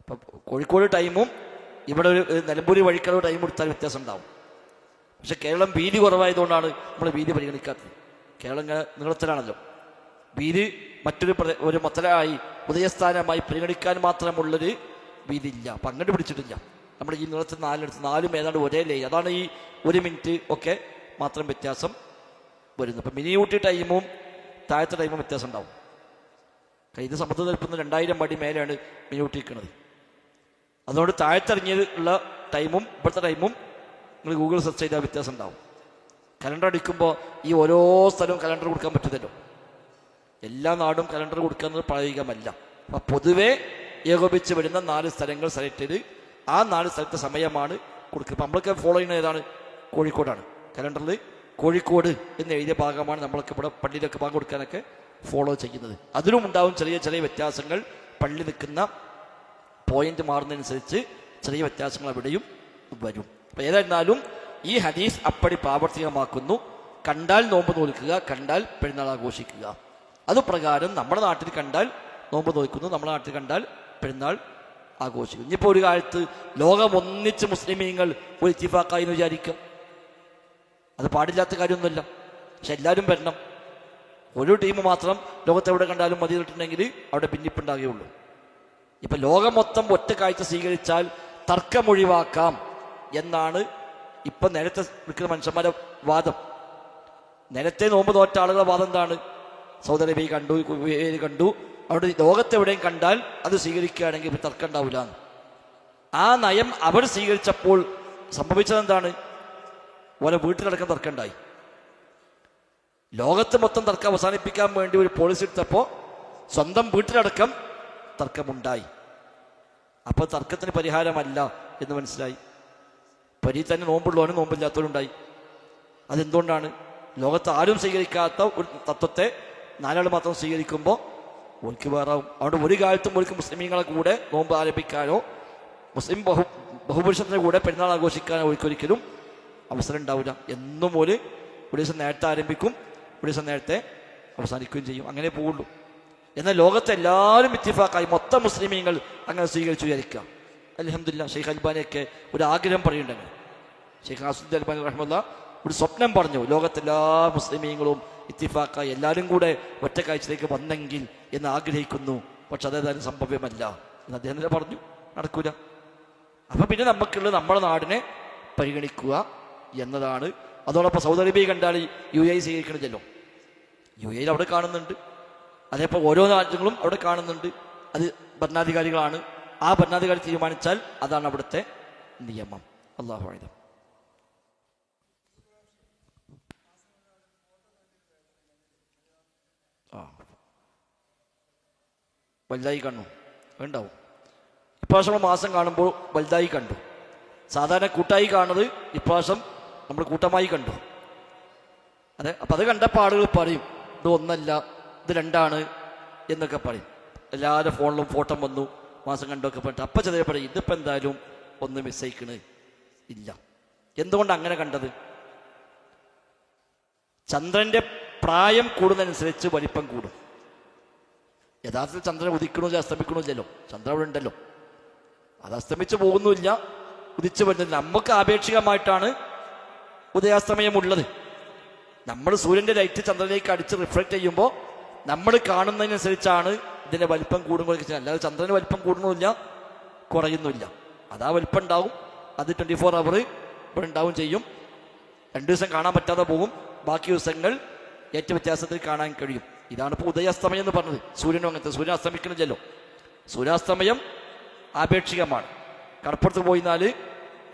ഇപ്പം കോഴിക്കോട് ടൈമും ഇവിടെ ഒരു നിലമ്പൂർ വഴിക്കടവ് ടൈം കൊടുത്താൽ വ്യത്യാസം ഉണ്ടാവും. പക്ഷെ കേരളം വീതി കുറവായതുകൊണ്ടാണ് നമ്മൾ വീതി പരിഗണിക്കാത്തത്. കേരളം ഇങ്ങനെ നീളത്തിലാണല്ലോ. വീതി ഒരു മൊത്തലായി ഉദയസ്ഥാനമായി പരിഗണിക്കാൻ മാത്രമുള്ളൊരു വീതി ഇല്ല. അപ്പം അങ്ങോട്ട് പിടിച്ചിട്ടില്ല. നമ്മൾ ഈ നീളത്തിൽ 4 ഏതാണ്ട് ഒരേ ലൈൻ. അതാണ് ഈ 1 മിനിറ്റ് ഒക്കെ മാത്രം വ്യത്യാസം വരുന്നത്. അപ്പം മിനിയൂട്ടി ടൈമും താഴത്തെ ടൈമും വ്യത്യാസം ഉണ്ടാവും. ഇത് സമുദ്രം നിൽക്കുന്ന 2000 അടി മേലെയാണ് മിനിയൂട്ടി നിൽക്കുന്നത്. അതുകൊണ്ട് താഴത്തിറങ്ങിയുള്ള ടൈമും ഇപ്പോഴത്തെ ടൈമും നിങ്ങൾ ഗൂഗിൾ സെർച്ച് ചെയ്താൽ വ്യത്യാസം ഉണ്ടാവും. കലണ്ടർ അടിക്കുമ്പോൾ ഈ ഓരോ സ്ഥലവും കലണ്ടർ കൊടുക്കാൻ പറ്റുന്നല്ലോ. എല്ലാ നാടും കലണ്ടർ കൊടുക്കുന്നത് പ്രായോഗികമല്ല. അപ്പം പൊതുവെ ഏകോപിച്ച് വരുന്ന 4 സ്ഥലങ്ങൾ സെലക്ട് ചെയ്ത് ആ 4 സ്ഥലത്തെ സമയമാണ് കൊടുക്കുക. അപ്പം നമ്മളൊക്കെ ഫോളോ ചെയ്യുന്നത് ഏതാണ്? കോഴിക്കോടാണ്. കലണ്ടറിൽ കോഴിക്കോട് എന്ന് എഴുതിയ ഭാഗമാണ് നമ്മളൊക്കെ ഇവിടെ പള്ളിയിലൊക്കെ ഭാഗം കൊടുക്കാനൊക്കെ ഫോളോ ചെയ്യുന്നത്. അതിലും ഉണ്ടാവും ചെറിയ ചെറിയ വ്യത്യാസങ്ങൾ. പള്ളി നിൽക്കുന്ന പോയിന്റ് മാറുന്നതനുസരിച്ച് ചെറിയ വ്യത്യാസങ്ങൾ അവിടെയും വരും. അപ്പം ഏതായിരുന്നാലും ഈ ഹദീസ് അപ്പടി പ്രാവർത്തികമാക്കുന്നു. കണ്ടാൽ നോമ്പ് നോൽക്കുക, കണ്ടാൽ പെരുന്നാൾ അതുപ്രകാരം നമ്മുടെ നാട്ടിൽ കണ്ടാൽ നോമ്പ് നോക്കുന്നു, നമ്മുടെ നാട്ടിൽ കണ്ടാൽ പെരുന്നാൾ ആഘോഷിക്കും. ഇനിയിപ്പോൾ ഒരു കാലത്ത് ലോകം ഒന്നിച്ച് മുസ്ലിമീങ്ങൾ ഒരു ഇത്തിഫാക്കായി എന്ന് വിചാരിക്കുക, അത് പാടില്ലാത്ത കാര്യമൊന്നുമല്ല. പക്ഷെ എല്ലാവരും വരണം. ഒരു ടീം മാത്രം ലോകത്ത് എവിടെ കണ്ടാലും മതി കിട്ടുന്നെങ്കിൽ അവിടെ ഭിന്നിപ്പുണ്ടാകുകയുള്ളൂ. ഇപ്പം ലോകം മൊത്തം ഒറ്റ കാഴ്ച സ്വീകരിച്ചാൽ തർക്കമൊഴിവാക്കാം എന്നാണ് ഇപ്പം നേരത്തെ നിൽക്കുന്ന മനുഷ്യന്മാരുടെ വാദം. നേരത്തെ നോമ്പ് നോറ്റ ആളുകളുടെ വാദം എന്താണ്? സൗദി അറേബ്യ കണ്ടു, കുവൈറ്റ് കണ്ടു, അവിടെ ലോകത്തെവിടെയും കണ്ടാൽ അത് സ്വീകരിക്കുകയാണെങ്കിൽ ഇപ്പം തർക്കം ഉണ്ടാവില്ല. ആ നയം അവർ സ്വീകരിച്ചപ്പോൾ സംഭവിച്ചതെന്താണ്? ഓരോ വീട്ടിലടക്കം തർക്കമുണ്ടായി. ലോകത്ത് മൊത്തം തർക്കം അവസാനിപ്പിക്കാൻ വേണ്ടി ഒരു പോളിസി എടുത്തപ്പോൾ സ്വന്തം വീട്ടിലടക്കം തർക്കമുണ്ടായി. അപ്പോൾ തർക്കത്തിന് പരിഹാരമല്ല എന്ന് മനസ്സിലായി. പരി തന്നെ നോമ്പുള്ളവനും നോമ്പില്ലാത്തവരുണ്ടായി. അതെന്തുകൊണ്ടാണ്? ലോകത്ത് ആരും സ്വീകരിക്കാത്ത ഒരു തത്വത്തെ നാലാൾ മാത്രം സ്വീകരിക്കുമ്പോൾ ഓൽക്ക് വേറാവും. അവിടെ ഒരു കാലത്തും ഓൽക്ക് മുസ്ലിമീങ്ങളെ കൂടെ നോമ്പ് ആരംഭിക്കാനോ മുസ്ലിം ബഹുപുരുഷത്തിൻ്റെ കൂടെ പെരുന്നാൾ ആഘോഷിക്കാനോ ഒരിക്കലും അവസരം ഉണ്ടാവില്ല. എന്നും ഒരു ദിവസം നേരത്തെ ആരംഭിക്കും, ഒരു ദിവസം നേരത്തെ അവസാനിക്കുകയും ചെയ്യും. അങ്ങനെ പോവുള്ളൂ. എന്നാൽ ലോകത്തെ എല്ലാവരും ഇത്തിഫാക്കായി മൊത്തം മുസ്ലിമീങ്ങൾ അങ്ങനെ സ്വീകരിച്ചു വിചാരിക്കുക. അൽഹംദുലില്ലാഹ് ഷെയ്ഖ് അൽബാനിയൊക്കെ ഒരു ആഗ്രഹം പറയുന്നുണ്ടെങ്കിൽ, ഷെയ്ഖ് നാസറുദ്ദീൻ അൽബാനി റഹ്മത്തുള്ളാഹി ഒരു സ്വപ്നം പറഞ്ഞു, ലോകത്തെല്ലാ മുസ്ലിമീങ്ങളും ഇത്തിഫാക്കായി എല്ലാവരും കൂടെ ഒറ്റ കാഴ്ചയിലേക്ക് വന്നെങ്കിൽ എന്ന് ആഗ്രഹിക്കുന്നു. പക്ഷെ അതേതായാലും സംഭവ്യമല്ല എന്ന് അദ്ദേഹം തന്നെ പറഞ്ഞു. നടക്കൂല. അപ്പം പിന്നെ നമുക്കുള്ളത് നമ്മുടെ നാടിനെ പരിഗണിക്കുക എന്നതാണ്. അതോടൊപ്പം സൗദി അറേബ്യ കണ്ടാൽ UAE സ്വീകരിക്കണില്ലല്ലോ. UAE അവിടെ കാണുന്നുണ്ട്. അതേപോലെ ഓരോ രാജ്യങ്ങളും അവിടെ കാണുന്നുണ്ട്. അത് ഭരണാധികാരികളാണ്. ആ ഭരണാധികാരി തീരുമാനിച്ചാൽ അതാണ് അവിടുത്തെ നിയമം. അല്ലാഹു അഅലം. വലുതായി കണ്ടു ഉണ്ടാവും. ഇപ്രാവശ്യം മാസം കാണുമ്പോൾ വലുതായി കണ്ടു. സാധാരണ കൂട്ടായി കാണുന്നത് ഇപ്രാവശ്യം നമ്മൾ കൂട്ടമായി കണ്ടു. അതെ, അപ്പം അത് കണ്ടപ്പോൾ ആളുകൾ പറയും ഇത് ഒന്നല്ല, ഇത് രണ്ടാണ് എന്നൊക്കെ പറയും. എല്ലാവരുടെ ഫോണിലും ഫോട്ടോ വന്നു, മാസം കണ്ടൊക്കെ പറഞ്ഞിട്ട് അപ്പം ചെറിയ പറയും ഇതിപ്പോൾ എന്തായാലും ഒന്ന് മിസ്സേക്കണ് ഇല്ല. എന്തുകൊണ്ട് അങ്ങനെ കണ്ടത്? ചന്ദ്രന്റെ പ്രായം കൂടുന്നതനുസരിച്ച് വലിപ്പം കൂടും. യഥാർത്ഥത്തിൽ ചന്ദ്രൻ ഉദിക്കണില്ല അസ്തമിക്കണില്ലല്ലോ. ചന്ദ്രൻ അവിടെ ഉണ്ടല്ലോ. അത് അസ്തമിച്ച് പോകുന്നുമില്ല, ഉദിച്ചു വരുന്നില്ല. നമുക്ക് ആപേക്ഷികമായിട്ടാണ് ഉദയാസ്തമയമുള്ളത്. നമ്മൾ സൂര്യൻ്റെ ലൈറ്റ് ചന്ദ്രനിലേക്ക് അടിച്ച് റിഫ്ലക്റ്റ് ചെയ്യുമ്പോൾ നമ്മൾ കാണുന്നതിനനുസരിച്ചാണ് ഇതിൻ്റെ വലിപ്പം കൂടുമ്പോൾ. അല്ലാതെ ചന്ദ്രന് വലിപ്പം കൂടുന്നില്ല, കുറയുന്നില്ല. അതാ വലിപ്പം ഉണ്ടാവും. അത് 24 hour ഇവിടെ ഉണ്ടാവും ചെയ്യും. 2 ദിവസം കാണാൻ പറ്റാതെ പോകും. ബാക്കി ദിവസങ്ങൾ ഏറ്റവും വ്യത്യാസത്തിൽ കാണാൻ കഴിയും. ഇതാണ് ഇപ്പോൾ ഉദയാസ്തമയം എന്ന് പറഞ്ഞത്. സൂര്യനും അങ്ങനത്തെ. സൂര്യൻ അസ്തമിക്കണില്ലല്ലോ. സൂര്യാസ്തമയം ആപേക്ഷികമാണ്. കടപ്പുറത്ത് പോയിന്നാൽ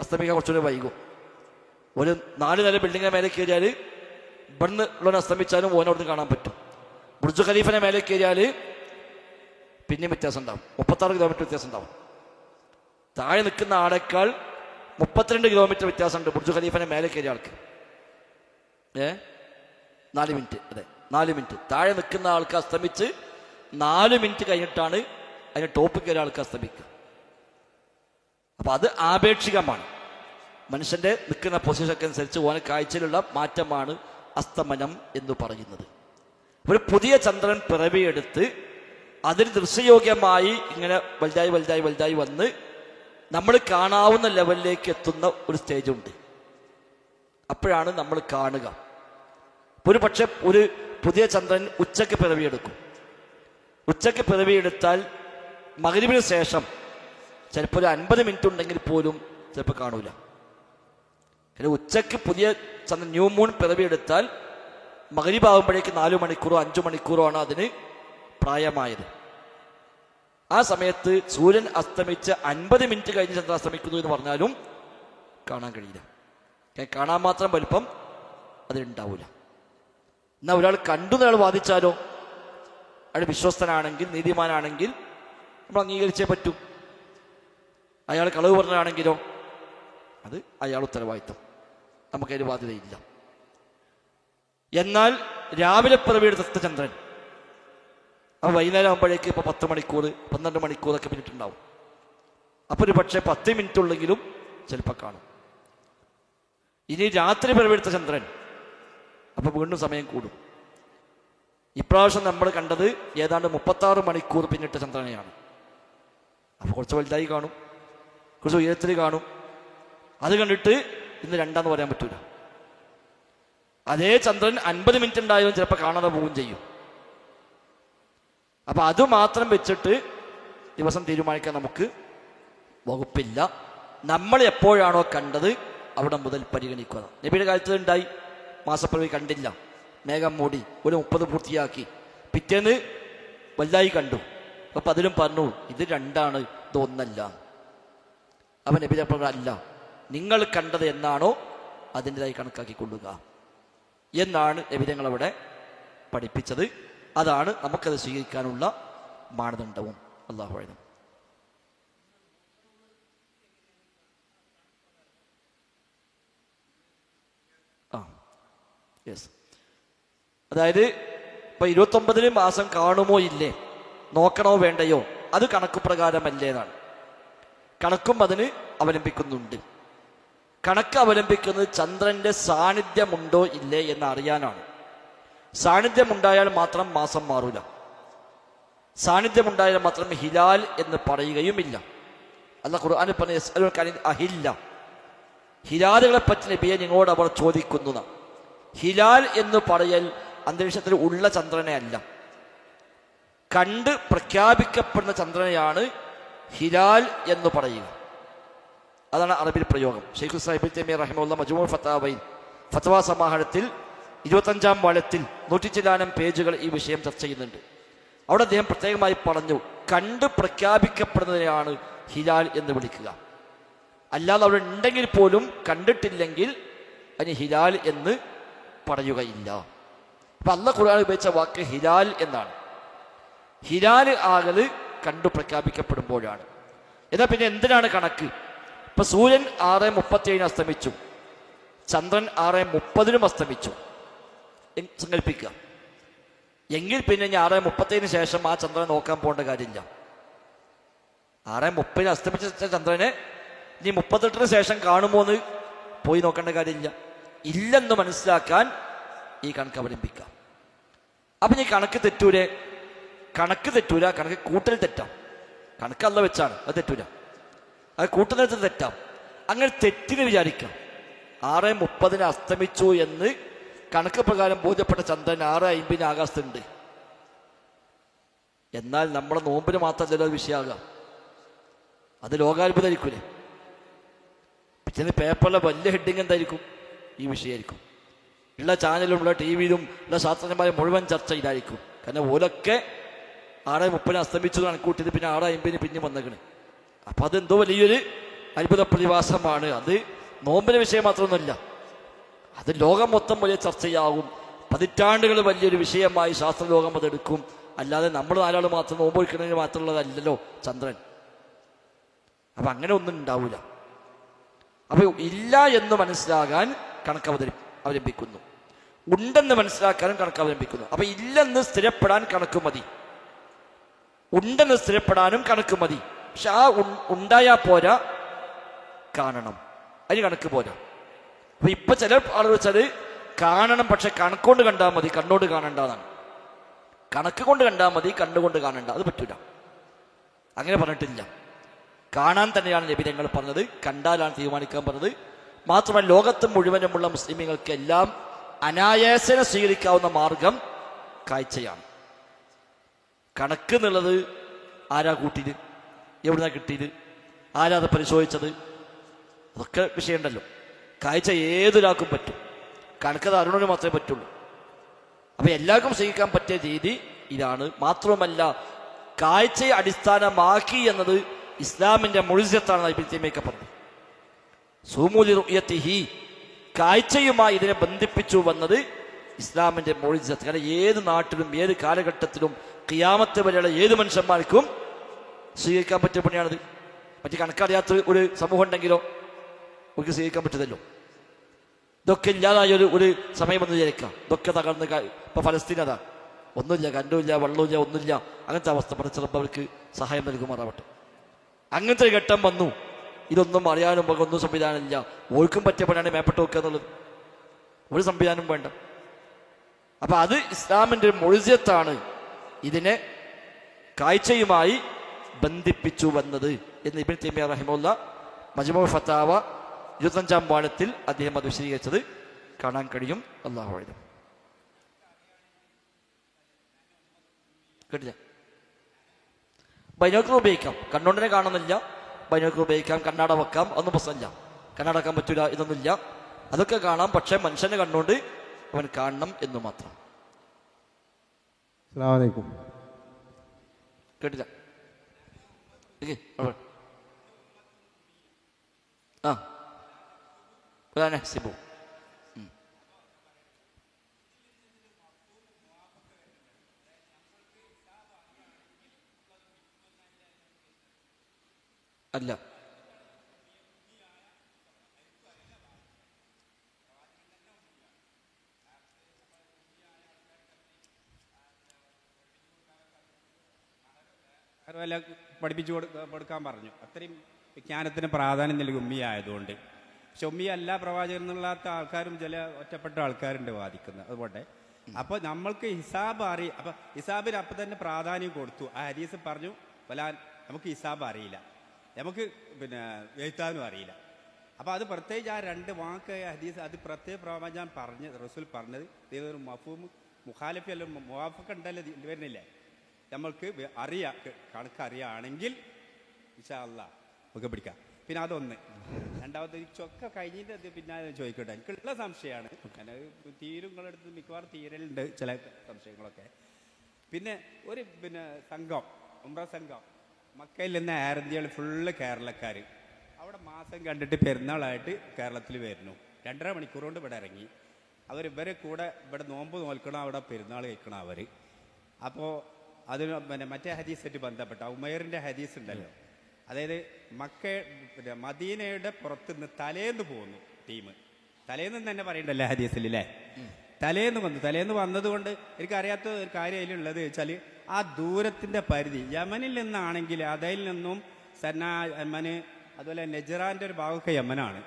അസ്തമിക്കാൻ കുറച്ചുകൂടി വൈകും. ഒരു 4 നില ബിൽഡിങ്ങിന് മേലെ കയറിയാൽ ഇവിടുന്ന് ഉള്ളവനെ അസ്തമിച്ചാലും ഓനോടന്ന് കാണാൻ പറ്റും. ബുർജ് ഖലീഫിനെ മേലെ കയറിയാൽ പിന്നെയും വ്യത്യാസം ഉണ്ടാവും. 36 കിലോമീറ്റർ വ്യത്യാസം ഉണ്ടാവും. താഴെ നിൽക്കുന്ന ആളേക്കാൾ 32 കിലോമീറ്റർ വ്യത്യാസമുണ്ട് ബുർജ് ഖലീഫിനെ മേലെ കയറിയ ആൾക്ക്. 4 മിനിറ്റ്. അതെ, 4 മിനിറ്റ്. താഴെ നിൽക്കുന്ന ആൾക്ക് അസ്തമിച്ച് 4 മിനിറ്റ് കഴിഞ്ഞിട്ടാണ് അതിന് ടോപ്പിൽ കയറിയ ആൾക്ക് അസ്തമിക്കുക. അപ്പം അത് ആപേക്ഷികമാണ്. മനുഷ്യന്റെ നിൽക്കുന്ന പൊസിഷനൊക്കെ അനുസരിച്ച് ഓന കാഴ്ചയിലുള്ള മാറ്റമാണ് അസ്തമനം എന്ന് പറയുന്നത്. ഒരു പുതിയ ചന്ദ്രൻ പിറവിയെടുത്ത് അതിന് ദൃശ്യയോഗ്യമായി ഇങ്ങനെ വലുതായി വലുതായി വലുതായി വന്ന് നമ്മൾ കാണാവുന്ന ലെവലിലേക്ക് എത്തുന്ന ഒരു സ്റ്റേജുണ്ട്. അപ്പോഴാണ് നമ്മൾ കാണുക. ഒരു പക്ഷെ ഒരു പുതിയ ചന്ദ്രൻ ഉച്ചയ്ക്ക് പിറവിയെടുക്കും. ഉച്ചയ്ക്ക് പിറവിയെടുത്താൽ മഗ്‌രിബിന് ശേഷം ചിലപ്പോൾ ഒരു 50 മിനിറ്റ് ഉണ്ടെങ്കിൽ പോലും ചിലപ്പോൾ കാണൂല. ഉച്ചയ്ക്ക് പുതിയ ചന്ദ്രൻ ന്യൂ മൂൺ പിറവിയെടുത്താൽ മഗ്‌രിബ് ആകുമ്പോഴേക്ക് 4 മണിക്കൂറോ 5 മണിക്കൂറോ ആണ് അതിന് പ്രായമായത്. ആ സമയത്ത് സൂര്യൻ അസ്തമിച്ച് 50 മിനിറ്റ് കഴിഞ്ഞ് ചന്ദ്രൻ അസ്തമിക്കുന്നു എന്ന് പറഞ്ഞാലും കാണാൻ കഴിയില്ല. കാണാൻ മാത്രം വലിപ്പം അതിനുണ്ടാവില്ല. എന്നാൽ ഒരാൾ കണ്ടു എന്നയാൾ വാദിച്ചാലോ, അയാൾ വിശ്വസ്തനാണെങ്കിൽ നീതിമാനാണെങ്കിൽ നമ്മൾ അംഗീകരിച്ചേ പറ്റൂ. അയാൾ കളവ് പറഞ്ഞാണെങ്കിലോ അത് അയാൾ ഉത്തരവാദിത്തം, നമുക്കതിന് ബാധ്യതയില്ല. എന്നാൽ രാവിലെ പിറവിയെടുത്ത ചന്ദ്രൻ അപ്പോൾ വൈകുന്നേരം ആകുമ്പോഴേക്ക് ഇപ്പോൾ 10 മണിക്കൂർ 12 മണിക്കൂറൊക്കെ മിനിറ്റ് ഉണ്ടാവും. അപ്പോൾ ഒരു പക്ഷേ 10 മിനിറ്റ് ഉള്ളെങ്കിലും ചിലപ്പോൾ കാണും. ഇനി രാത്രി പിറവിയെടുത്ത ചന്ദ്രൻ അപ്പോൾ വീണ്ടും സമയം കൂടും. ഇപ്രാവശ്യം നമ്മൾ കണ്ടത് ഏതാണ്ട് 36 മണിക്കൂർ പിന്നിട്ട ചന്ദ്രനെയാണ്. അപ്പോൾ കുറച്ച് വലുതായി കാണും, കുറച്ച് ഉയരത്തിൽ കാണും. അത് കണ്ടിട്ട് ഇന്ന് 2 പറയാൻ പറ്റൂല. അതേ ചന്ദ്രൻ 50 മിനിറ്റ് ഉണ്ടായാലും ചിലപ്പോൾ കാണാതെ പോവുകയും ചെയ്യും. അപ്പം അതുമാത്രം വെച്ചിട്ട് ദിവസം തീരുമാനിക്കാൻ നമുക്ക് വകുപ്പില്ല. നമ്മൾ എപ്പോഴാണോ കണ്ടത് അവിടെ മുതൽ പരിഗണിക്കുക. നബിയുടെ കാലത്ത് ഉണ്ടായി, മാസപ്പിറവി കണ്ടില്ല, മേഘം മൂടി, ഒരു 30 പൂർത്തിയാക്കി, പിറ്റേന്ന് വലുതായി കണ്ടു. അപ്പം അതിലും പറഞ്ഞു ഇത് 2 ഇത് 1 അവൻ നബി അല്ല, നിങ്ങൾ കണ്ടത് എന്നാണോ അതിൻ്റെതായി കണക്കാക്കിക്കൊള്ളുക എന്നാണ് നബിതങ്ങൾ അവിടെ പഠിപ്പിച്ചത്. അതാണ് നമുക്കത് സ്വീകരിക്കാനുള്ള മാനദണ്ഡവും. അല്ലാഹു അഅലം. യെസ്, അതായത് ഇപ്പൊ 29 മാസം കാണുമോ ഇല്ലേ, നോക്കണോ വേണ്ടയോ, അത് കണക്ക് പ്രകാരമല്ലേന്നാണ്. കണക്കും അതിന് അവലംബിക്കുന്നുണ്ട്. കണക്ക് അവലംബിക്കുന്നത് ചന്ദ്രന്റെ സാന്നിധ്യമുണ്ടോ ഇല്ലേ എന്ന് അറിയാനാണ്. സാന്നിധ്യമുണ്ടായാൽ മാത്രം മാസം മാറൂല, സാന്നിധ്യമുണ്ടായാൽ മാത്രം ഹിലാൽ എന്ന് പറയുകയുമില്ല. അല്ലാഹു ഖുർആനിൽ പറഞ്ഞ അഹില്ല, ഹിലാലുകളെ പറ്റി നബിയെ നിങ്ങളോട് അവർ ചോദിക്കുന്നു. ഹിലാൽ എന്ന് പറയൽ അന്തരീക്ഷത്തിൽ ഉള്ള ചന്ദ്രനെ അല്ല, കണ്ട് പ്രഖ്യാപിക്കപ്പെടുന്ന ചന്ദ്രനെയാണ് ഹിലാൽ എന്ന് പറയുക. അതാണ് അറബിൽ പ്രയോഗം. ഷെയ്ഖ് സാഹിബ് തൈമിയ്യ റഹിമഹുല്ലാഹ് മജ്മൂ' ഫതാവയിൽ ഫത്വാ സമാഹാരത്തിൽ 25-ാം വാള്യത്തിൽ 100 പേജുകൾ ഈ വിഷയം ചർച്ച ചെയ്യുന്നുണ്ട്. അവിടെ അദ്ദേഹം പ്രത്യേകമായി പറഞ്ഞു, കണ്ട് പ്രഖ്യാപിക്കപ്പെടുന്നതിനെയാണ് ഹിലാൽ എന്ന് വിളിക്കുക. അല്ലാതെ അവിടെ ഉണ്ടെങ്കിൽ പോലും കണ്ടിട്ടില്ലെങ്കിൽ അതിന് ഹിലാൽ എന്ന് പറയുകയില്ല. അപ്പൊ അല്ലാഹു ഖുർആനിൽ ഉപയോഗിച്ച വാക്ക് ഹിലാൽ എന്നാണ്. ഹിലാൽ ആകല് കണ്ടു പ്രഖ്യാപിക്കപ്പെടുമ്പോഴാണ്. എന്നാൽ പിന്നെ എന്തിനാണ് കണക്ക്? ഇപ്പൊ സൂര്യൻ 6:37 അസ്തമിച്ചു, ചന്ദ്രൻ 6:30 അസ്തമിച്ചു സങ്കല്പിക്കുക. എങ്കിൽ പിന്നെ ഇനി 6:30 ശേഷം ആ ചന്ദ്രനെ നോക്കാൻ പോകേണ്ട കാര്യമില്ല. 6:30 അസ്തമിച്ച ചന്ദ്രനെ ഇനി 38 ശേഷം കാണുമോ എന്ന് പോയി നോക്കേണ്ട കാര്യമില്ല. ഇല്ലെന്ന് മനസ്സിലാക്കാൻ ഈ കണക്ക് അവലംബിക്കാം. അപ്പൊ ഈ കണക്ക് തെറ്റൂലേ? കണക്ക് തെറ്റൂല, കണക്ക് കൂട്ടൽ തെറ്റാം. കണക്ക് അല്ല വെച്ചാണ്, അത് തെറ്റൂല. അത് കൂട്ടുന്നത് തെറ്റാം. അങ്ങനെ തെറ്റിന് വിചാരിക്കാം. 6:30 അസ്തമിച്ചു എന്ന് കണക്ക് പ്രകാരം ബോധ്യപ്പെട്ട ചന്ദ്രൻ 6:50 ആകാശത്തുണ്ട്. എന്നാൽ നമ്മുടെ നോമ്പിന് മാത്രമല്ലല്ലോ അത് വിഷയമാകാം, അത് ലോകാത്ഭുതമായിരിക്കൂലേ. പിറ്റേന്ന് പേപ്പറിലെ വലിയ ഹെഡിങ് എന്തായിരിക്കും? ഈ വിഷയമായിരിക്കും. ഉള്ള ചാനലിലും ഉള്ള ടി വിയിലും ഉള്ള ശാസ്ത്രജ്ഞന്മാരെ മുഴുവൻ ചർച്ച ഇതായിരിക്കും. കാരണം ഓലൊക്കെ 6:30 അസ്തമിച്ചു കണക്കൂട്ടിയത് പിന്നെ 6:50 പിന്നെ വന്നേക്കണ്. അപ്പൊ അതെന്തോ വലിയൊരു അത്ഭുത പ്രതിഭാസമാണ്. അത് നോമ്പിന്റെ വിഷയം മാത്രമൊന്നുമല്ല, അത് ലോകം മൊത്തം വലിയ ചർച്ചയാകും. പതിറ്റാണ്ടുകൾ വലിയൊരു വിഷയമായി ശാസ്ത്രലോകം അതെടുക്കും. അല്ലാതെ നമ്മൾ 4 ആൾ മാത്രം നോമ്പൊഴിക്കുന്നതിന് മാത്രമുള്ളതല്ലല്ലോ ചന്ദ്രൻ. അപ്പൊ അങ്ങനെ ഒന്നും ഉണ്ടാവില്ല. അപ്പൊ ഇല്ല എന്ന് മനസ്സിലാകാൻ കണക്ക് അവലംബിക്കുന്നു, ഉണ്ടെന്ന് മനസ്സിലാക്കാനും കണക്ക് അവലംബിക്കുന്നു. അപ്പൊ ഇല്ലെന്ന് സ്ഥിരപ്പെടാൻ കണക്ക് മതി, ഉണ്ടെന്ന് സ്ഥിരപ്പെടാനും കണക്ക് മതി. പക്ഷെ ആ ഉണ്ടായാ പോരാ, കാണണം, അതിന് കണക്ക് പോരാ. അപ്പൊ ഇപ്പൊ ചില ആളുകൾ വെച്ചാല് കാണണം, പക്ഷെ കണക്കൊണ്ട് കണ്ടാൽ മതി, കണ്ണോട് കാണണ്ടെന്നാണ്. കണക്ക് കൊണ്ട് കണ്ടാൽ മതി, കണ്ണുകൊണ്ട് കാണണ്ട, അത് പറ്റൂല. അങ്ങനെ പറഞ്ഞിട്ടില്ല. കാണാൻ തന്നെയാണ് നബി തങ്ങൾ പറഞ്ഞത്, കണ്ടാലാണ് തീരുമാനിക്കാൻ പറഞ്ഞത്. മാത്രമല്ല ലോകത്ത് മുഴുവനുമുള്ള മുസ്ലിമീങ്ങൾക്ക് എല്ലാം അനായാസേന സ്വീകരിക്കാവുന്ന മാർഗം കാഴ്ചയാണ്. കണക്ക് എന്നുള്ളത് ആരാ കൂട്ടിയത്, എവിടുന്നാ കിട്ടിയത്, ആരാ അത് പരിശോധിച്ചത്, അതൊക്കെ വിഷയമുണ്ടല്ലോ. കാഴ്ച ഏതൊരാൾക്കും പറ്റും, കണക്കത് അറിയണവന് മാത്രമേ പറ്റുള്ളൂ. അപ്പൊ എല്ലാവർക്കും സ്വീകരിക്കാൻ പറ്റിയ രീതി ഇതാണ്. മാത്രവുമല്ല കാഴ്ചയെ അടിസ്ഥാനമാക്കി എന്നത് ഇസ്ലാമിന്റെ മുഴുവത്താണ്. ഇബ്നു തൈമിയ്യ പറഞ്ഞു സൂമൂലി റുയത്തിഹി, കാഴ്ചയുമായി ഇതിനെ ബന്ധിപ്പിച്ചു വന്നത് ഇസ്ലാമിന്റെ മുഴുവത്ത്. കാരണം ഏത് നാട്ടിലും ഏത് കാലഘട്ടത്തിലും ഖിയാമത്ത് വരെയുള്ള ഏത് മനുഷ്യന്മാർക്കും സ്വീകരിക്കാൻ പറ്റിയ പണിയാണിത്. മറ്റു കണക്കറിയാത്ത ഒരു സമൂഹം ഉണ്ടെങ്കിലോ അവർക്ക് സ്വീകരിക്കാൻ പറ്റുന്നല്ലോ. ഇതൊക്കെ ഇല്ലാതായ ഒരു സമയം എന്ന് വിചാരിക്കാം. ഇതൊക്കെ തകർന്ന് ഇപ്പൊ ഫലസ്തീൻ അതാ, ഒന്നുമില്ല, കരണ്ടുമില്ല, വെള്ളമില്ല, ഒന്നുമില്ല. അങ്ങനത്തെ അവസ്ഥ ചിലപ്പോൾ അവർക്ക് സഹായം നൽകുമാറാവട്ടെ. അങ്ങനത്തെ ഒരു ഘട്ടം വന്നു. ഇതൊന്നും അറിയാനും ഒന്നും സംവിധാനമില്ല. ഓർക്കും പറ്റിയ പണിയാണ് മേപ്പെട്ട് വെക്കുക എന്നുള്ളത്. ഒരു സംവിധാനം വേണ്ട. അപ്പൊ അത് ഇസ്ലാമിന്റെ മുഴുവത്താണ് ഇതിനെ കാഴ്ചയുമായി ബന്ധിപ്പിച്ചു വന്നത് എന്ന് ഇബ്നു തൈമിയ്യ റഹിമഹുല്ലാ മജ്മൂ ഫതാവ 25-ാം വാള്യത്തിൽ അദ്ദേഹം അത് വിശദീകരിച്ചത് കാണാൻ കഴിയും. അല്ലാഹു അഅലം. കേട്ടില്ല? ബൈനോക്കുലർ ഉപയോഗിക്കാം, കണ്ണുകൊണ്ടിനെ കാണുന്നില്ല, ബൈനോക്കുലർ ഉപയോഗിക്കാം, കണ്ണാട വെക്കാം, ഒന്നും പ്രശ്നമില്ല. കണ്ണാട വെക്കാൻ പറ്റൂല ഇതൊന്നുമില്ല, അതൊക്കെ കാണാം. പക്ഷെ മനുഷ്യനെ കണ്ണുകൊണ്ട് അവൻ കാണണം എന്ന് മാത്രം. അസ്സലാമു അലൈക്കും. കേട്ടില്ല? സിബു അല്ല, വല്ല പഠിപ്പിച്ചു കൊടുക്കാൻ പറഞ്ഞു. അത്രയും വിജ്ഞാനത്തിന് പ്രാധാന്യം നൽകി ഉമ്മിയായതുകൊണ്ട്. പക്ഷെ ഉമ്മിയല്ല പ്രവാചകൻ എന്നുള്ള ആൾക്കാരും ചില ഒറ്റപ്പെട്ട ആൾക്കാരുണ്ട് വാദിക്കുന്നത്. അതുപോലെ അപ്പോൾ നമ്മൾക്ക് ഹിസാബ് അപ്പോൾ ഹിസാബിന് അപ്പം തന്നെ പ്രാധാന്യം കൊടുത്തു. ആ ഹദീസ് പറഞ്ഞു വലാൻ നമുക്ക് ഹിസാബ് അറിയില്ല, നമുക്ക് എഴുത്താനും അറിയില്ല. അപ്പോൾ അത് പ്രത്യേകിച്ച് ആ 2 വാക്ക് ഹദീസ് അത് പ്രത്യേക പ്രവാചകൻ റസൂൽ പറഞ്ഞത് ഇതൊരു മഫൂം മുഖാലിഫ് അല്ല മുവാഫഖ് ഉണ്ടല്ലോ വരുന്നില്ലേ. നമ്മൾക്ക് കണക്കറിയാണെങ്കിൽ ഇൻഷാ അല്ലാഹ് നമുക്ക് പിടിക്കാം. പിന്നെ അതൊന്ന്. രണ്ടാമത്തെ ചൊക്കെ കഴിഞ്ഞിട്ട് പിന്നെ ചോദിക്കട്ടെ, എനിക്കുള്ള സംശയമാണ്. തീരുങ്ങളെടുത്ത് മിക്കവാറും തീരലുണ്ട് ചില സംശയങ്ങളൊക്കെ. പിന്നെ ഒരു സംഘം ഉംറ സംഘം മക്കയിൽ നിന്ന് ആരന്തികൾ ഫുള്ള് കേരളക്കാർ അവിടെ മാസം കണ്ടിട്ട് പെരുന്നാളായിട്ട് കേരളത്തിൽ വരുന്നു. 2.5 മണിക്കൂർ കൊണ്ട് ഇവിടെ ഇറങ്ങി. ഇവരെ കൂടെ ഇവിടെ നോമ്പ് നോൽക്കണം, അവിടെ പെരുന്നാൾ കഴിക്കണം അവർ. അപ്പോൾ അതിന് മറ്റേ ഹദീസായിട്ട് ബന്ധപ്പെട്ട ഉമൈറിൻ്റെ ഹദീസ് ഉണ്ടല്ലോ, അതായത് മദീനയുടെ പുറത്തുനിന്ന് തലേന്ന് പോകുന്നു ടീം. തലേന്ന് തന്നെ പറയണ്ടല്ലേ ഹദീസിൽ അല്ലേ? തലേന്ന് വന്നതുകൊണ്ട് എനിക്കറിയാത്ത ഒരു കാര്യം അതിലുള്ളത് വെച്ചാൽ ആ ദൂരത്തിൻ്റെ പരിധി യമനിൽ നിന്നാണെങ്കിൽ അതിൽ നിന്നും സന്നാ യമന്, അതുപോലെ നെജറാൻ്റെ ഒരു ഭാഗമൊക്കെ യമനാണ്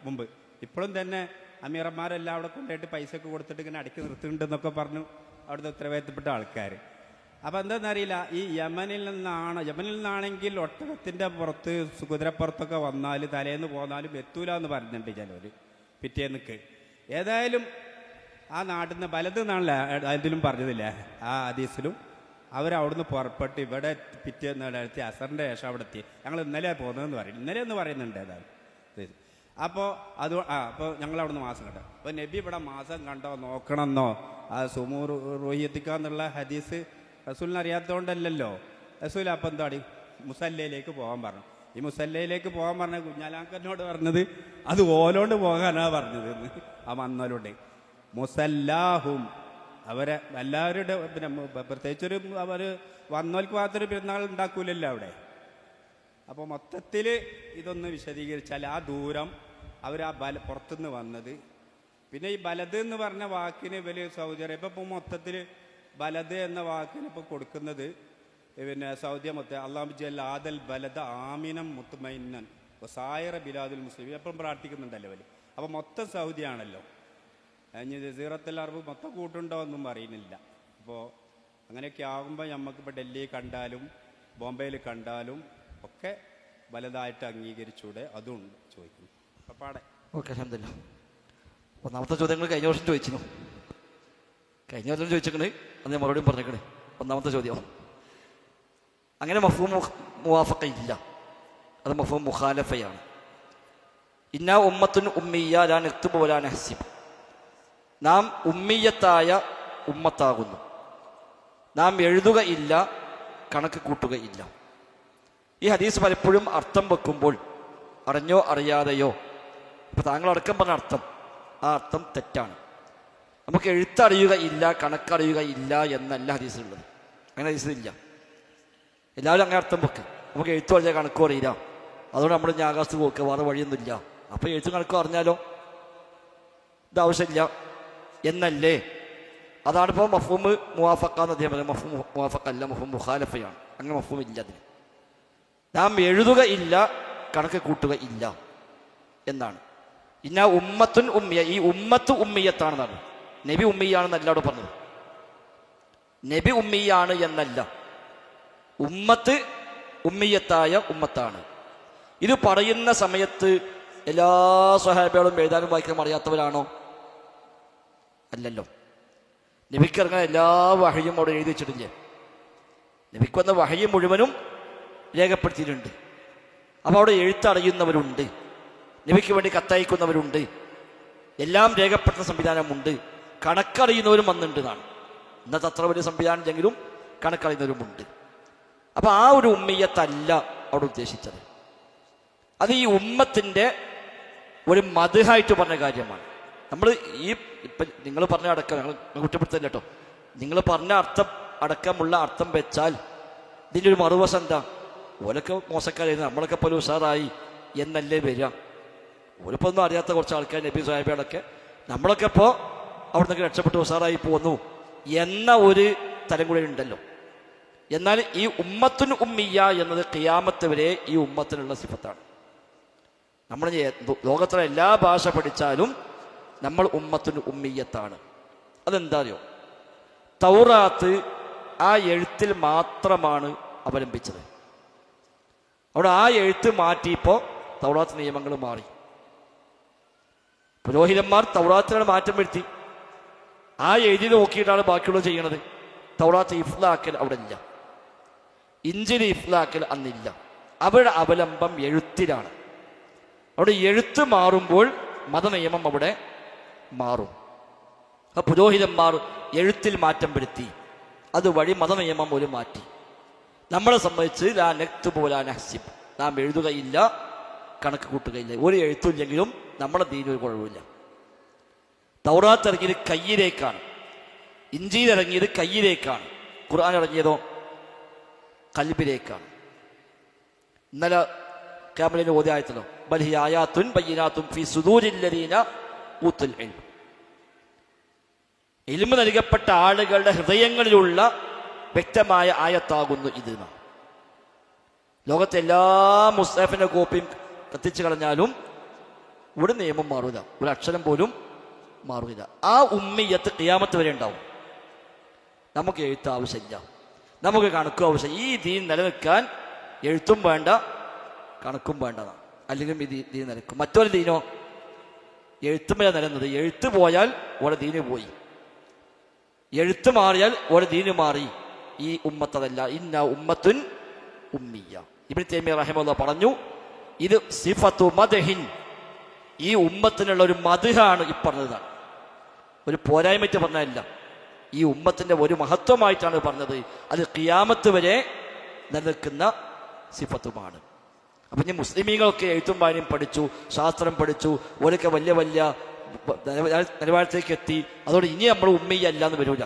മുമ്പ്. ഇപ്പോഴും തന്നെ അമീറന്മാരെല്ലാം അവിടെ കൊണ്ടുപോയിട്ട് പൈസയൊക്കെ കൊടുത്തിട്ട് ഇങ്ങനെ അടക്കി നിർത്തുന്നുണ്ടെന്നൊക്കെ പറഞ്ഞു അവിടുത്തെ ഉത്തരവാദിത്തപ്പെട്ട ആൾക്കാർ. അപ്പം എന്താണെന്നറിയില്ല, ഈ യമനിൽ നിന്നാണെങ്കിൽ ഒട്ടകത്തിൻ്റെ പുറത്ത് കുതിരപ്പുറത്തൊക്കെ വന്നാൽ തലേന്ന് പോന്നാലും എത്തൂല എന്ന് പറഞ്ഞിട്ടുണ്ട് ചിലവർ പിറ്റേന്നൊക്കെ. ഏതായാലും ആ നാട്ടിൽ നിന്ന് വലത് നിന്നാണല്ലോ അതിലും പറഞ്ഞതില്ലേ ആ ഹദീസിലും. അവരവിടുന്ന് പുറപ്പെട്ട് ഇവിടെ പിറ്റേന്ന് എത്തി അസറിൻ്റെ ശേഷം അവിടെ എത്തി. ഞങ്ങൾ ഇന്നലെ പോകുന്നതെന്ന് പറയും, ഇന്നലെ എന്ന് പറയുന്നുണ്ട് ഏതായാലും. അപ്പോൾ അപ്പോൾ ഞങ്ങൾ അവിടുന്ന് മാസം കണ്ടോ. അപ്പോൾ നബി ഇവിടെ മാസം കണ്ടോ നോക്കണമെന്നോ ആ സുമൂർ റോഹിയത്തിക്കാന്നുള്ള ഹദീസ് റസൂലിന് അറിയാത്തതുകൊണ്ടല്ലോ. റസൂൽ അപ്പം എന്താടി മുസല്ലയിലേക്ക് പോകാൻ പറഞ്ഞു. ഈ മുസല്ലയിലേക്ക് പോകാൻ പറഞ്ഞ കുഞ്ഞാലാക്കനോട് പറഞ്ഞത് അത് ഓലോണ്ട് പോകാനാ പറഞ്ഞത് എന്ന് ആ വന്നവരോട്. മുസല്ലാഹും അവരെ എല്ലാവരുടെ പ്രത്യേകിച്ചൊരു അവർ വന്നവർക്ക് മാത്രമൊരു പെരുന്നാൾ ഉണ്ടാക്കൂലല്ലോ അവിടെ. അപ്പോൾ മൊത്തത്തിൽ ഇതൊന്ന് വിശദീകരിച്ചാൽ ആ ദൂരം അവർ ആ പുറത്തുനിന്ന് വന്നത്. പിന്നെ ഈ ബലത് എന്ന് പറഞ്ഞ വാക്കിന് വലിയ സൗദി അറേബ്യ ഇപ്പോൾ മൊത്തത്തിൽ ബലത് എന്ന വാക്കിന് ഇപ്പോൾ കൊടുക്കുന്നത് സൗദി അള്ളാഹു ജല്ല ആദൽ ബലദ ആമിനം മുത്മൈനൻ സായറ ബിലാദുൽ മുസ്ലിം എപ്പോഴും പ്രാർത്ഥിക്കുന്നുണ്ടല്ലോ അവർ. അപ്പോൾ മൊത്തം സൗദിയാണല്ലോ. ജസീറത്തുൽ അറബ് മൊത്തം കൂട്ടുണ്ടോ എന്നും അറിയുന്നില്ല. അപ്പോൾ അങ്ങനെയൊക്കെ ആകുമ്പോൾ നമുക്കിപ്പോൾ ഡൽഹി കണ്ടാലും ബോംബെയിൽ കണ്ടാലും ഒക്കെ വലുതായിട്ട് അംഗീകരിച്ചൂടെ, അതും ചോദിക്കുന്നു. അപ്പാടെ ഓക്കെ, അൽഹംദുലില്ലാ. ഒന്നാമത്തെ ചോദ്യങ്ങൾ കഴിഞ്ഞ വർഷം ചോദിച്ചിരുന്നു. കഴിഞ്ഞ വർഷം ചോദിച്ചിരിക്കണേ, അത് ഞാൻ മറുപടിയും പറഞ്ഞേക്കണേ. ഒന്നാമത്തെ ചോദ്യം അങ്ങനെ മഫ്ഹൂം മുവാഫഖ ഇല്ല, അത് മഫ്ഹൂം മുഖാലഫയാണ്. ഇന്നാ ഉമ്മത്തുൻ ഉമ്മിയ്യ ലാ നക്തുബു വലാ നഹ്സിബ്. നാം ഉമ്മിയത്തായ ഉമ്മത്താകുന്നു, നാം എഴുതുകയില്ല, കണക്ക് കൂട്ടുകയില്ല. ഈ ഹദീസ് പലപ്പോഴും അർത്ഥം വെക്കുമ്പോൾ അറിഞ്ഞോ അറിയാതെയോ, ഇപ്പം താങ്കളടക്കം പറഞ്ഞ അർത്ഥം, ആ അർത്ഥം തെറ്റാണ്. നമുക്ക് എഴുത്തറിയുകയില്ല, കണക്കറിയുകയില്ല എന്നല്ല ഹദീസിലുള്ളത്. അങ്ങനെ ഹദീസിലില്ല. എല്ലാവരും അങ്ങനെ അർത്ഥം വെക്കുക. നമുക്ക് എഴുത്തും അറിയാം, കണക്കും അറിയില്ല, അതുകൊണ്ട് നമ്മൾ ഇനി ആകാശത്ത് പോക്കുക, വേറെ വഴിയൊന്നുമില്ല. അപ്പോൾ എഴുത്തും കണക്കും അറിഞ്ഞാലോ ഇതാവശ്യമില്ല എന്നല്ലേ? അതാണിപ്പോൾ മഫ്ഹൂം മുവാഫഖ എന്ന് അദ്ദേഹം പറയുന്നത്. മഫ്ഹൂം മുവാഫഖ അല്ല, മഫ്ഹൂം മുഖാലഫയാണ്. അങ്ങനെ മഫ്ഹൂം ഇല്ല അതിന്. നാം എഴുതുകയില്ല, കണക്ക് കൂട്ടുക ഇല്ല എന്നാണ്. ഇന്ന ഉമ്മത്തുൻ ഉമ്മിയ, ഈ ഉമ്മത്ത് ഉമ്മിയത്താണെന്നാണ്. നബി ഉമ്മിയാണെന്നല്ല അവിടെ പറഞ്ഞത്. നബി ഉമ്മിയാണ് എന്നല്ല, ഉമ്മത്ത് ഉമ്മിയത്തായ ഉമ്മത്താണ്. ഇത് പറയുന്ന സമയത്ത് എല്ലാ സ്വഹാബികളും എഴുതാനും വായിക്കാനും അറിയാത്തവരാണോ? അല്ലല്ലോ. നബിക്കിറങ്ങാൻ എല്ലാ വഹയും അവിടെ എഴുതി വെച്ചിട്ടില്ലേ? നബിക്ക് വന്ന വഹയ മുഴുവനും രേഖപ്പെടുത്തിയിട്ടുണ്ട്. അപ്പോൾ അവിടെ എഴുത്തറിയുന്നവരുണ്ട്, നബിക്ക് വേണ്ടി കത്തയക്കുന്നവരുണ്ട്, എല്ലാം രേഖപ്പെടുത്തുന്ന സംവിധാനമുണ്ട്, കണക്കറിയുന്നവരും വന്നിട്ടുണ്ട് എന്നാണ്. ഇന്നത്തെ അത്ര വലിയ സംവിധാനം ഇല്ലെങ്കിലും കണക്കറിയുന്നവരുമുണ്ട്. അപ്പം ആ ഒരു ഉമ്മിയത്തല്ല അവിടെ ഉദ്ദേശിച്ചത്. അത് ഈ ഉമ്മത്തിൻ്റെ ഒരു മദ്ഹായിട്ട് പറഞ്ഞ കാര്യമാണ്. നമ്മൾ ഈ ഇപ്പം നിങ്ങൾ പറഞ്ഞ അടക്കം ഞങ്ങൾ കുറ്റപ്പെടുത്തില്ല കേട്ടോ, നിങ്ങൾ പറഞ്ഞ അർത്ഥം അടക്കമുള്ള അർത്ഥം വെച്ചാൽ ഇതിൻ്റെ ഒരു മറുവശം എന്താ? ഓലൊക്കെ മോശക്കാരായിരുന്നു, നമ്മളൊക്കെ പോലെ ഉഷാറായി എന്നല്ലേ വരിക. ഓലിപ്പോൾ ഒന്നും അറിയാത്ത കുറച്ച് ആൾക്കാർ നബി സാഹിബികളൊക്കെ നമ്മളൊക്കെ ഇപ്പോൾ അവിടെ നിന്നൊക്കെ രക്ഷപ്പെട്ട് ഉഷാറായി പോന്നു എന്ന ഒരു തരം കൂടെ ഉണ്ടല്ലോ. എന്നാൽ ഈ ഉമ്മത്തുൻ ഉമ്മിയ എന്നത് ഖിയാമത്ത് വരെ ഈ ഉമ്മത്തിനുള്ള സിഫത്താണ്. നമ്മൾ ലോകത്തിലെ എല്ലാ ഭാഷ പഠിച്ചാലും നമ്മൾ ഉമ്മത്തുൻ ഉമ്മിയത്താണ്. അതെന്താ അറിയോ? തൗറാത്ത് ആ എഴുത്തിൽ മാത്രമാണ് അവലംബിച്ചത്. അവിടെ ആ എഴുത്ത് മാറ്റിയപ്പോൾ തൗറാത്ത് നിയമങ്ങൾ മാറി. പുരോഹിതന്മാർ തൗറാത്തിനാണ് മാറ്റം വരുത്തി. ആ എഴുതി നോക്കിയിട്ടാണ് ബാക്കിയുള്ളത് ചെയ്യണത്. തൗറാത്ത് ഇഫ്ലാക്കൽ അവിടെ ഇല്ല, ഇഞ്ചിൽ ഇഫ്ലാക്കൽ അന്നില്ല. അവരുടെ അവലംബം എഴുത്തിലാണ്. അവിടെ എഴുത്ത് മാറുമ്പോൾ മതനിയമം അവിടെ മാറും. ആ പുരോഹിതന്മാർ എഴുത്തിൽ മാറ്റം വരുത്തി, അതുവഴി മതനിയമം ഒരു മാറ്റി. നമ്മളെ സംബന്ധിച്ച് ലാ നക്തുബു വലാ നഹ്സിബ്, നാം എഴുതുകയില്ല, കണക്ക് കൂട്ടുകയില്ല. ഒരു എഴുത്തില്ലെങ്കിലും നമ്മളെ ദീനിൽ ഒരു കുഴപ്പമില്ല. തൗറാത്ത് ഇറങ്ങിയത് കയ്യിലേക്കാണ്, ഇഞ്ചിയിൽ ഇറങ്ങിയത് കയ്യിലേക്കാണ്, ഖുർആൻ ഇറങ്ങിയതോ കൽബിലേക്കാണ്. ഇന്നലെ ക്യാമലിന് ഓതിയായത്തല്ലോ, ബൽഹി ആയാത്തുൻ ബയ്യിനാത്തുൻ ഫീ സുദൂരില്ലദീന ഊത്തുൽ ഇൽം. ഇൽമ് നൽകപ്പെട്ട ആളുകളുടെ ഹൃദയങ്ങളിലുള്ള വ്യക്തമായ ആയത്താകുന്നു ഇത്. ലോകത്തെ എല്ലാ മുസ്ഹഫിന്റെ കോപ്പിയും കത്തിച്ചു കളഞ്ഞാലും ഇവിടെ നിയമം മാറില്ല, ഒരു അക്ഷരം പോലും മാറില്ല. ആ ഉമ്മിയത്ത് ഖിയാമത്ത് വരെ ഉണ്ടാവും. നമുക്ക് എഴുത്ത് ആവശ്യമില്ല, നമുക്ക് കണക്കും ആവശ്യം. ഈ ദീൻ നിലനിൽക്കാൻ എഴുത്തും വേണ്ട, കണക്കും വേണ്ടതാണ്. അല്ലെങ്കിൽ ഈ ദീൻ നിലനിൽക്കും. മറ്റൊരു ദീനോ എഴുത്തുമല്ല നിലനിന്നത്. എഴുത്ത് പോയാൽ ഓരോ ദീന് പോയി, എഴുത്ത് മാറിയാൽ ഓരോ ദീന് മാറി. ഈ ഉമ്മത്തതല്ല, ഇന്ന ഉമ്മത്തുൻ ഉമ്മിയ. ഇബ്നു തൈമിയ്യ റഹിമഹുല്ലാഹ് പറഞ്ഞു, ഇത് സിഫത്തു മദ്ഹിൻ, ഈ ഉമ്മത്തിനുള്ള ഒരു മദ്ഹാണ് ഈ പറഞ്ഞതാണ്. ഒരു പോരായ്മറ്റ് പറഞ്ഞതല്ല, ഈ ഉമ്മത്തിന്റെ ഒരു മഹത്വമായിട്ടാണ് പറഞ്ഞത്. അത് ഖിയാമത്ത് വരെ നിലനിൽക്കുന്ന സിഫത്തുമാണ്. അപ്പം ഇനി മുസ്ലിമീങ്ങളൊക്കെ എഴുത്തും വായനയും പഠിച്ചു, ശാസ്ത്രം പഠിച്ചു, ഓരൊക്കെ വലിയ വലിയ നിലവാരത്തേക്ക് എത്തി. അതോടെ ഇനി നമ്മൾ ഉമ്മിയ അല്ല എന്ന് വരൂല.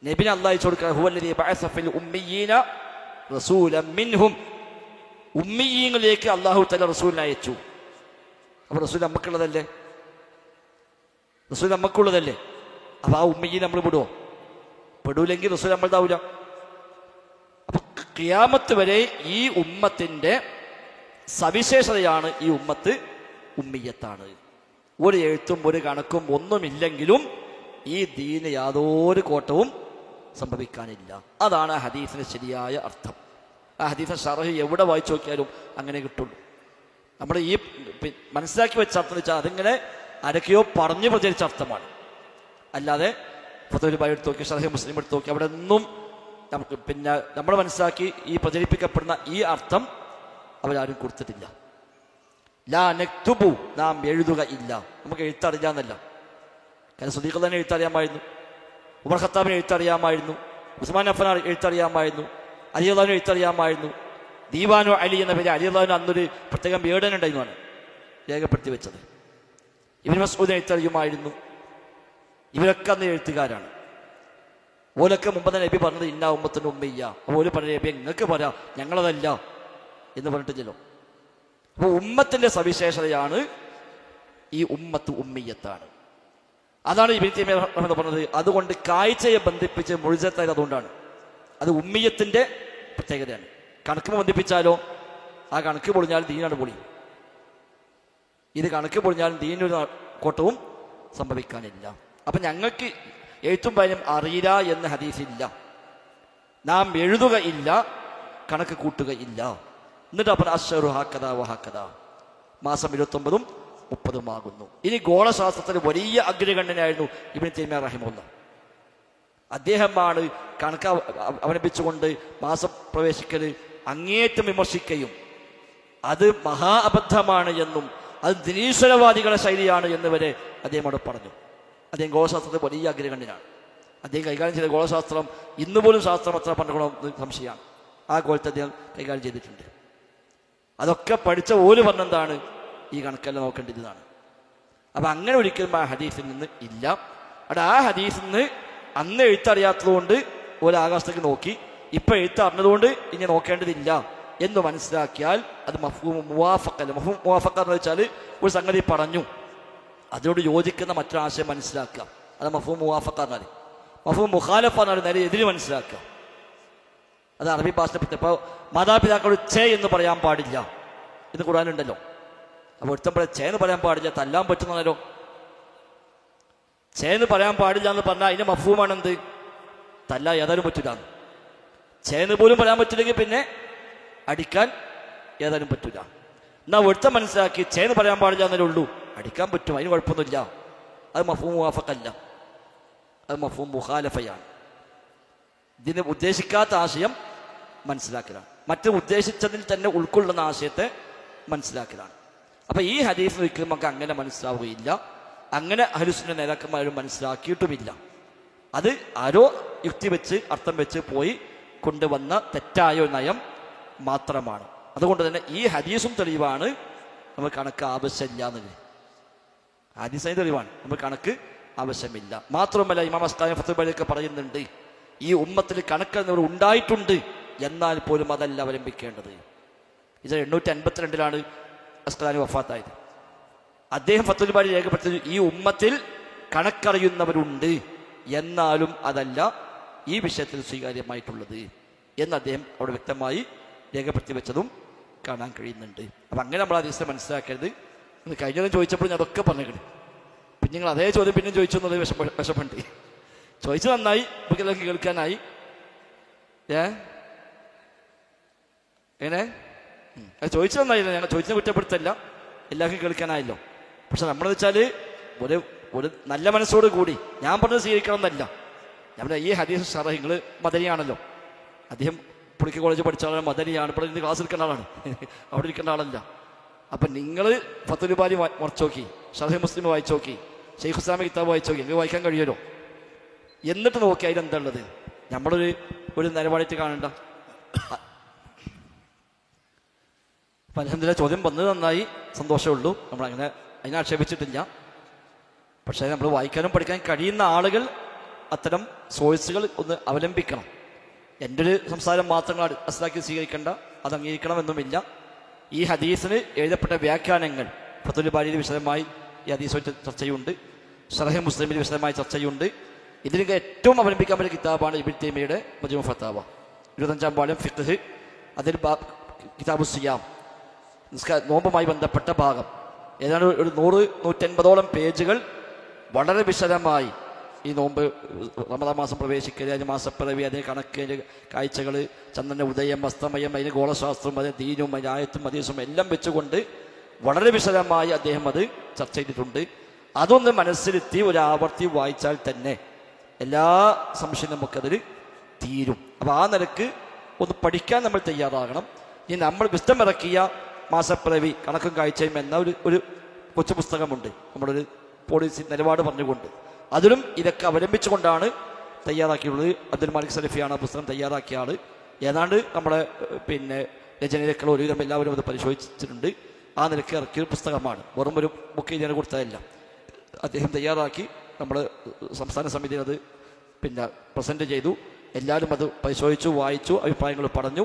നബിനെ അല്ലാഹ് അയച്ചു കൊടുക്കുക, ഹുവല്ലദീ ബഅസ ഫിൽ ഉമ്മിയീന റസൂലൻ മിൻഹും. ഉമ്മിയീങ്ങളിലേക്ക് അല്ലാഹു തആല റസൂലിനെ അയച്ചു. അപ്പോൾ റസൂൽ നമുക്കുള്ളതല്ലേ? റസൂൽ നമുക്കുള്ളതല്ലേ? അപ്പൊ ആ ഉമ്മിയെ നമ്മൾ വിടുവോ? പെടൂലെങ്കിൽ റസൂൽ നമ്മൾതാവൂല. അപ്പൊ ഖിയാമത്ത് വരെ ഈ ഉമ്മത്തിന്റെ സവിശേഷതയാണ് ഈ ഉമ്മത്ത് ഉമ്മിയത്താണ്. ഒരു എഴുത്തും ഒരു കണക്കും ഒന്നുമില്ലെങ്കിലും ഈ ദീന് യാതൊരു കോട്ടവും സംഭവിക്കാനില്ല. അതാണ് ആ ഹദീസിന്റെ ശരിയായ അർത്ഥം. ആ ഹദീസിന്റെ ശറഹ് എവിടെ വായിച്ചു നോക്കിയാലും അങ്ങനെ കിട്ടുള്ളൂ. നമ്മൾ ഈ മനസ്സിലാക്കി വെച്ച അർത്ഥം വെച്ചാൽ അതിങ്ങനെ ആരൊക്കെയോ പറഞ്ഞു പ്രചരിച്ച അർത്ഥമാണ്. അല്ലാതെ ഫതുൽ ബാരി എടുത്ത് നോക്കി, ഷറഹ് മുസ്ലിം എടുത്ത് നോക്കി, അവിടെ ഒന്നും നമുക്ക് പിന്നെ നമ്മൾ മനസ്സിലാക്കി ഈ പ്രചരിപ്പിക്കപ്പെടുന്ന ഈ അർത്ഥം അവരാരും കൊടുത്തിട്ടില്ല. ലാ നക്തുബു, നാം എഴുതുക ഇല്ല. നമുക്ക് എഴുത്തറിയാന്നല്ല. കാരണം സുദീഖ് തന്നെ എഴുത്തറിയാമായിരുന്നു, ഉമർ ഖത്താബിന് എഴുത്തറിയാമായിരുന്നു, ഉസ്മാൻ അഫ്ഫാൻ എഴുത്തറിയാമായിരുന്നു, അലി അള്ളാഹുവിന് എഴുത്തറിയാമായിരുന്നു. ദീവാനു അലി എന്ന പേര് അലി അള്ളാഹുവിന് അന്നൊരു പ്രത്യേകം വേടനുണ്ടായിരുന്നാണ് രേഖപ്പെടുത്തി വെച്ചത്. ഇബ്നു മസ്ഊദ് എഴുത്തറിയുമായിരുന്നു. ഇവരൊക്കെ അന്ന് എഴുത്തുകാരാണ്. ഓലൊക്കെ മുമ്പ് തന്നെ നബി പറഞ്ഞത് ഇന്ന ഉമ്മത്തിന് ഉമ്മയ്യ. അപ്പോൾ ഓല് പറഞ്ഞ നബി നിങ്ങൾക്ക് പറയാം, ഞങ്ങളതല്ല എന്ന് പറഞ്ഞിട്ടില്ലല്ലോ. അപ്പോൾ ഉമ്മത്തിന്റെ സവിശേഷതയാണ് ഈ ഉമ്മത്ത് ഉമ്മിയത്താണ്. അതാണ് ഇബ്നു തൈമിയ്യ റഹിമഹുല്ലാഹ് പറഞ്ഞത്. അതുകൊണ്ട് കാഴ്ചയെ ബന്ധിപ്പിച്ച് മുഴുവത്തായത് അതുകൊണ്ടാണ്. അത് ഉമ്മിയത്തിന്റെ പ്രത്യേകതയാണ്. കണക്ക് ബന്ധിപ്പിച്ചാലോ ആ കണക്ക് പൊളിഞ്ഞാലും ദീനാണ് പൊളി. ഇത് കണക്ക് പൊളിഞ്ഞാലും ദീനൊരു കോട്ടവും സംഭവിക്കാനില്ല. അപ്പൊ ഞങ്ങൾക്ക് എഴുത്തും വായനയും അറിയില്ല എന്ന ഹദീസില്ല. നാം എഴുതുക ഇല്ല, കണക്ക് കൂട്ടുകയില്ല. എന്നിട്ട് അപ്പം അശ്വറു ഹാക്കഥ വഹാക്കഥ, മാസം 29ഉം 30ഉം ആകുന്നു. ഇനി ഗോളശാസ്ത്രത്തിൽ വലിയ അഗ്രഗണ്യനായിരുന്നു ഇബ്നു തൈമിയ്യ റഹിമഹുല്ലാഹ്. അദ്ദേഹമാണ് കണക്ക് അവലംബിച്ചുകൊണ്ട് മാസം പ്രവേശിക്കൽ അങ്ങേയറ്റം വിമർശിക്കുകയും അത് മഹാ അബദ്ധമാണ് എന്നും അത് നിരീശ്വരവാദികളുടെ ശൈലിയാണ് എന്ന് വരെ അദ്ദേഹം അവിടെ പറഞ്ഞു. അദ്ദേഹം ഗോളശാസ്ത്രത്തിൽ വലിയ അഗ്രഗണ്യനാണ്. അദ്ദേഹം കൈകാര്യം ചെയ്ത ഗോളശാസ്ത്രം ഇന്നുപോലും ശാസ്ത്രം അത്ര പണ്ടുകൊള്ളുന്ന സംശയമാണ്. ആ ഗോളത്തെ അദ്ദേഹം കൈകാര്യം ചെയ്തിട്ടുണ്ട്. അതൊക്കെ പഠിച്ച ഓല് പറഞ്ഞെന്താണ്, ഈ കണക്കെല്ലാം നോക്കേണ്ടതാണ്. അപ്പം അങ്ങനെ ഒരിക്കലും ആ ഹദീസിൽ നിന്ന് ഇല്ല. അവിടെ ആ ഹദീസിൽ നിന്ന് അന്ന് എഴുത്തറിയാത്തതുകൊണ്ട് ഒരു ആകാശത്തേക്ക് നോക്കി, ഇപ്പം എഴുത്തറിഞ്ഞതുകൊണ്ട് ഇനി നോക്കേണ്ടതില്ല എന്ന് മനസ്സിലാക്കിയാൽ അത് മഫ്ഹൂം മുവാഫഖല്ല. മഫ്ഹൂം മുവാഫഖ എന്ന് വെച്ചാൽ ഒരു സംഗതി പറഞ്ഞു അതിനോട് യോജിക്കുന്ന മറ്റൊരാശയം മനസ്സിലാക്കുക, അത് മഫ്ഹൂം മുവാഫഖ എന്നാൽ. മഫ്ഹൂം മുഖാലഫ എന്നാൽ നേരെ എതിര് മനസ്സിലാക്കുക. അത് അറബി ഭാഷ. ഇപ്പോൾ മാതാപിതാക്കളോട് ചേ എന്ന് പറയാൻ പാടില്ല എന്ന് ഖുർആനിലുണ്ടല്ലോ. അപ്പോൾ ഒരുത്തം പറയാം ചേ എന്ന് പറയാൻ പാടില്ല, തല്ലാൻ പറ്റുന്നല്ലോ. ചേ എന്ന് പറയാൻ പാടില്ല എന്ന് പറഞ്ഞാൽ അതിൻ്റെ മഫ്ഹൂമാണെന്ത്, തല്ല ഏതായാലും പറ്റില്ല. ചേന്ന് പോലും പറയാൻ പറ്റില്ലെങ്കിൽ പിന്നെ അടിക്കാൻ ഏതായാലും പറ്റില്ല. എന്നാൽ ഒരുത്തം മനസ്സിലാക്കി ചേന്ന് പറയാൻ പാടില്ല എന്നേ ഉള്ളൂ, അടിക്കാൻ പറ്റും, അതിന് കുഴപ്പമൊന്നുമില്ല. അത് മഫ്ഹൂം മുവാഫഖല്ല, അത് മഫ്ഹൂം മുഖാലഫയാണ്. ഇതിന് ഉദ്ദേശിക്കാത്ത ആശയം മനസ്സിലാക്കലാണ്, മറ്റ് ഉദ്ദേശിച്ചതിൽ തന്നെ ഉൾക്കൊള്ളുന്ന ആശയത്തെ മനസ്സിലാക്കലാണ്. അപ്പം ഈ ഹദീസ് ഒരിക്കലും നമുക്ക് അങ്ങനെ മനസ്സിലാവുകയില്ല. അങ്ങനെ അഹ്ലുസുന്നah നേതാക്കന്മാരും മനസ്സിലാക്കിയിട്ടുമില്ല. അത് ആരോ യുക്തി വെച്ച് അർത്ഥം വെച്ച് പോയി കൊണ്ടുവന്ന തെറ്റായ ഒരു നയം മാത്രമാണ്. അതുകൊണ്ട് തന്നെ ഈ ഹദീസും തെളിവാണ് നമുക്ക് കണക്ക് ആവശ്യമില്ല എന്നുള്ളത്. ഹദീസായി തെളിവാണ്, നമുക്ക് കണക്ക് ആവശ്യമില്ല. മാത്രമല്ല ഇമാം അസ്ഖലാനി ഫത്ഹുൽ ബാരിയൊക്കെ പറയുന്നുണ്ട്, ഈ ഉമ്മത്തിൽ കണക്കെന്നവർ ഉണ്ടായിട്ടുണ്ട്, എന്നാൽ പോലും അതല്ല അവലംബിക്കേണ്ടത്. ഇത് 852 അസ്ഖലാനി വഫാത്തായത്. അദ്ദേഹം ഫത്ഹുൽ ബാരി രേഖപ്പെടുത്തി, ഈ ഉമ്മത്തിൽ കണക്കറിയുന്നവരുണ്ട്, എന്നാലും അതല്ല ഈ വിഷയത്തിൽ സ്വീകാര്യമായിട്ടുള്ളത് എന്ന് അദ്ദേഹം അവിടെ വ്യക്തമായി രേഖപ്പെടുത്തി വെച്ചതും കാണാൻ കഴിയുന്നുണ്ട്. അപ്പം അങ്ങനെ നമ്മൾ ഹദീസിനെ മനസ്സിലാക്കരുത്. കഴിഞ്ഞ ചോദിച്ചപ്പോൾ ഞാൻ അതൊക്കെ പറഞ്ഞേക്കണേ, പിന്നെ നിങ്ങൾ അതേ ചോദ്യം പിന്നെ ചോദിച്ചു എന്നുള്ളത് വിഷമുണ്ട്. ചോദിച്ചു നന്നായി, നമുക്ക് എല്ലാവർക്കും കേൾക്കാനായി. എങ്ങനെ ചോദിച്ചു നന്നായില്ല, ഞങ്ങൾ ചോദിച്ചതിനെ കുറ്റപ്പെടുത്തല്ല, എല്ലാവർക്കും കേൾക്കാനായല്ലോ. പക്ഷെ നമ്മളെന്ന് വെച്ചാൽ ഒരു നല്ല മനസ്സോട് കൂടി ഞാൻ പറഞ്ഞത് സ്വീകരിക്കണം എന്നല്ല. നമ്മുടെ ഈ ഹദീസ് ഷറഹ് മദനിയാണല്ലോ, അദ്ദേഹം പുളിക്ക് കോളേജ് പഠിച്ച ആളാണ്, മദനിയാണ്, ഇവിടെ ഇന്ന് ക്ലാസ് എടുക്കേണ്ട ആളാണ്, അവിടെ ഇരിക്കേണ്ട ആളല്ല. അപ്പം നിങ്ങൾ ഫത്ഹുൽ ബാരി മറിച്ച് നോക്കി, ഷറഹ് മുസ്ലിം വായിച്ചു നോക്കി, ഷെയ്ഖ് ഇസ്ലാമിക് കിതാബ് വായിച്ചു നോക്കി, നിങ്ങൾക്ക് വായിക്കാൻ കഴിയുമല്ലോ. എന്നിട്ട് നോക്കി അതിലെന്താ ഉള്ളത്. നമ്മളൊരു നിലപാടിയിട്ട് കാണണ്ട. അപ്പം അൽഹംദുലില്ലാഹ് ചോദ്യം വന്നത് നന്നായി, സന്തോഷമുള്ളൂ. നമ്മളങ്ങനെ അതിനെ ആക്ഷേപിച്ചിട്ടില്ല. പക്ഷേ നമ്മൾ വായിക്കാനും പഠിക്കാനും കഴിയുന്ന ആളുകൾ അത്തരം സോഴ്സുകൾ ഒന്ന് അവലംബിക്കണം. എൻ്റെ ഒരു സംസാരം മാത്രങ്ങൾ അസ്ലാക്കി സ്വീകരിക്കേണ്ട, അത് അംഗീകരിക്കണമെന്നുമില്ല. ഈ ഹദീസിന് എഴുതപ്പെട്ട വ്യാഖ്യാനങ്ങൾ ഫത്ഹുൽ ബാരിയിൽ വിശദമായി ഈ ഹദീസുമായിട്ട് ചർച്ചയുണ്ട്, ഷറഹ് മുസ്ലിമിൽ വിശദമായ ചർച്ചയുണ്ട്. ഇതിനൊക്കെ ഏറ്റവും അവലംബിക്കാൻ പറ്റിയ കിതാബാണ് ഇബ്നു തൈമിയ്യയുടെ മജ്മു ഫത്താവ, 25-ാം വാള്യം ഫിഖ്ഹ്. അതിൽ കിതാബു സിയാം, നോമ്പുമായി ബന്ധപ്പെട്ട ഭാഗം, ഏതാണ്ട് ഒരു 100-150ഓളം പേജുകൾ വളരെ വിശദമായി ഈ നോമ്പ്, റമദാൻ മാസം പ്രവേശിക്കൽ, അതിന് മാസപ്പിറവി, അതിന് കണക്ക്, അതിന് കാഴ്ചകൾ, ചന്ദ്രൻ്റെ ഉദയം അസ്തമയം, അതിന് ഗോളശാസ്ത്രം, അതിന് ദീനും, അതിന് ആയത്തും ഹദീസും എല്ലാം വെച്ചുകൊണ്ട് വളരെ വിശദമായി അദ്ദേഹം അത് ചർച്ച ചെയ്തിട്ടുണ്ട്. അതൊന്ന് മനസ്സിലെത്തി ഒരാവർത്തി വായിച്ചാൽ തന്നെ എല്ലാ സംശയം നമുക്കതിൽ തീരും. അപ്പോൾ ആ നിലക്ക് ഒന്ന് പഠിക്കാൻ നമ്മൾ തയ്യാറാകണം. ഇനി നമ്മൾ വിസ്തം ഇറക്കിയ മാസപ്പിറവി കണക്കും കാഴ്ചയും എന്ന ഒരു കൊച്ചു പുസ്തകമുണ്ട്, നമ്മളൊരു പോളിസി നിലപാട് പറഞ്ഞുകൊണ്ട്. അതിലും ഇതൊക്കെ അവലംബിച്ചുകൊണ്ടാണ് തയ്യാറാക്കിയുള്ളത്. അബ്ദുൽ മാലിക് സലഫിയാണ് ആ പുസ്തകം തയ്യാറാക്കിയ ആൾ. ഏതാണ്ട് നമ്മുടെ രചനയിലേക്കുള്ള ഒരുവിധം എല്ലാവരും അത് പരിശോധിച്ചിട്ടുണ്ട്. ആ നിലയ്ക്ക് ഇറക്കിയ പുസ്തകമാണ്, വെറും ഒരു ബുക്ക് ഇതിനെ കൊടുത്തതല്ല. അദ്ദേഹം തയ്യാറാക്കി നമ്മൾ സംസ്ഥാന സമിതി അത് പ്രസൻറ്റ് ചെയ്തു. എല്ലാവരും അത് പരിശോധിച്ചു, വായിച്ചു, അഭിപ്രായങ്ങൾ പറഞ്ഞു,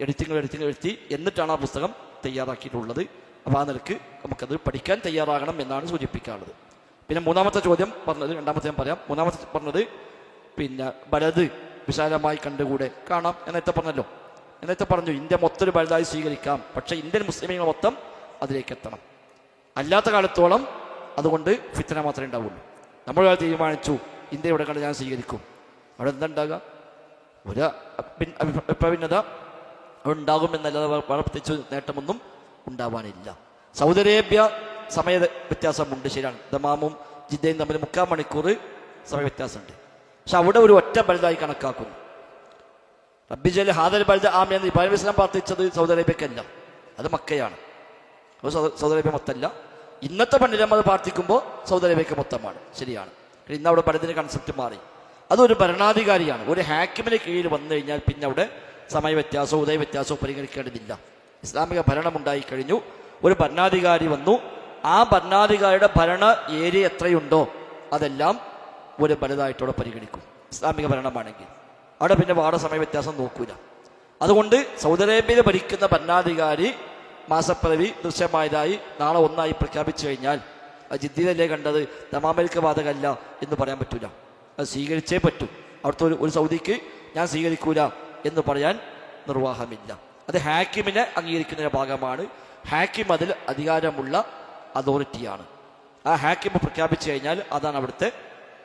എഡിറ്റിങ്ങൾ എഴുതി, എന്നിട്ടാണ് ആ പുസ്തകം തയ്യാറാക്കിയിട്ടുള്ളത്. അപ്പോൾ ആ നിലക്ക് നമുക്കത് പഠിക്കാൻ തയ്യാറാകണം എന്നാണ് സൂചിപ്പിക്കാനുള്ളത്. പിന്നെ മൂന്നാമത്തെ ചോദ്യം പറഞ്ഞത്, രണ്ടാമത്തെ ഞാൻ പറയാം. മൂന്നാമത്തെ പറഞ്ഞത് ബലത് വിശാലമായി കണ്ടുകൂടെ, കാണാം എന്നത്തെ പറഞ്ഞല്ലോ. എന്നത്തെ പറഞ്ഞു ഇന്ത്യ മൊത്തം ഒരു ബലതായി സ്വീകരിക്കാം, പക്ഷേ ഇന്ത്യൻ മുസ്ലിമീങ്ങൾ മൊത്തം അതിലേക്ക് എത്തണം. അല്ലാത്ത കാലത്തോളം അതുകൊണ്ട് ഫിത്തന മാത്രമേ ഉണ്ടാവുള്ളൂ. നമ്മൾ തീരുമാനിച്ചു ഇന്ത്യ ഇവിടെ കണ്ട് ഞാൻ സ്വീകരിക്കും, അവിടെ എന്താ ഉണ്ടാകുക? ഒരു അഭിപ്രായഭിന്നത അതുണ്ടാകുമെന്നല്ലാതെ വളരെ പ്രത്യേകിച്ച് നേട്ടമൊന്നും ഉണ്ടാവാനില്ല. സൗദി അറേബ്യ സമയ വ്യത്യാസമുണ്ട്, ശരിയാണ്. ദമാമും ജിദ്ദയും തമ്മിൽ 3/4 മണിക്കൂർ സമയ വ്യത്യാസമുണ്ട്. പക്ഷെ അവിടെ ഒരു ഒറ്റ ബൽദായി കണക്കാക്കുന്നു. റബ്ബി ജൽ ഹാദൽ ബൽദ ആമിൻ എന്ന് ഇബ്രാഹിം ഇസ്ലാം പ്രാർത്ഥിച്ചത് സൗദി അറേബ്യക്കല്ല, അത് മക്കയാണ്. അപ്പോൾ സൗദി അറേബ്യ മൊത്തമല്ല. ഇന്നത്തെ പണ്ഡിതന്മാർ പ്രാർത്ഥിക്കുമ്പോൾ സൗദി അറേബ്യക്ക് മൊത്തമാണ്, ശരിയാണ്. ഇന്ന് അവിടെ ബലദിന് കൺസെപ്റ്റ് മാറി. അതൊരു ഭരണാധികാരിയാണ്. ഒരു ഹാക്കിമിന് കീഴിൽ വന്നു കഴിഞ്ഞാൽ പിന്നെ അവിടെ സമയ വ്യത്യാസവും ഉദയ വ്യത്യാസവും പരിഗണിക്കേണ്ടതില്ല. ഇസ്ലാമിക ഭരണമുണ്ടായി കഴിഞ്ഞു, ഒരു ഭരണാധികാരി വന്നു. ആ ഭരണാധികാരിയുടെ ഭരണ ഏരിയ എത്രയുണ്ടോ അതെല്ലാം ഒരു ബലതായിട്ടവിടെ പരിഗണിക്കും, ഇസ്ലാമിക ഭരണമാണെങ്കിൽ. അവിടെ പിന്നെ വാട സമയ വ്യത്യാസം നോക്കൂല. അതുകൊണ്ട് സൗദി അറേബ്യയിൽ ഭരിക്കുന്ന ഭരണാധികാരി മാസപ്പിറവി ദൃശ്യമായതായി നാളെ 1 പ്രഖ്യാപിച്ചു കഴിഞ്ഞാൽ അത് ജിദ്ദിയിലല്ലേ കണ്ടത്, ദമാമിൽക്ക് ബാധകമല്ല എന്ന് പറയാൻ പറ്റൂല. അത് സ്വീകരിച്ചേ പറ്റൂ. അവിടുത്തെ ഒരു സൗദിക്ക് ഞാൻ സ്വീകരിക്കൂല എന്ന് പറയാൻ നിർവാഹമില്ല. അത് ഹാക്കിമിനെ അംഗീകരിക്കുന്നതിൻ്റെ ഭാഗമാണ്. ഹാക്കിം അതിൽ അധികാരമുള്ള അതോറിറ്റിയാണ്. ആ ഹാക്കിം പ്രഖ്യാപിച്ചു കഴിഞ്ഞാൽ അതാണ് അവിടുത്തെ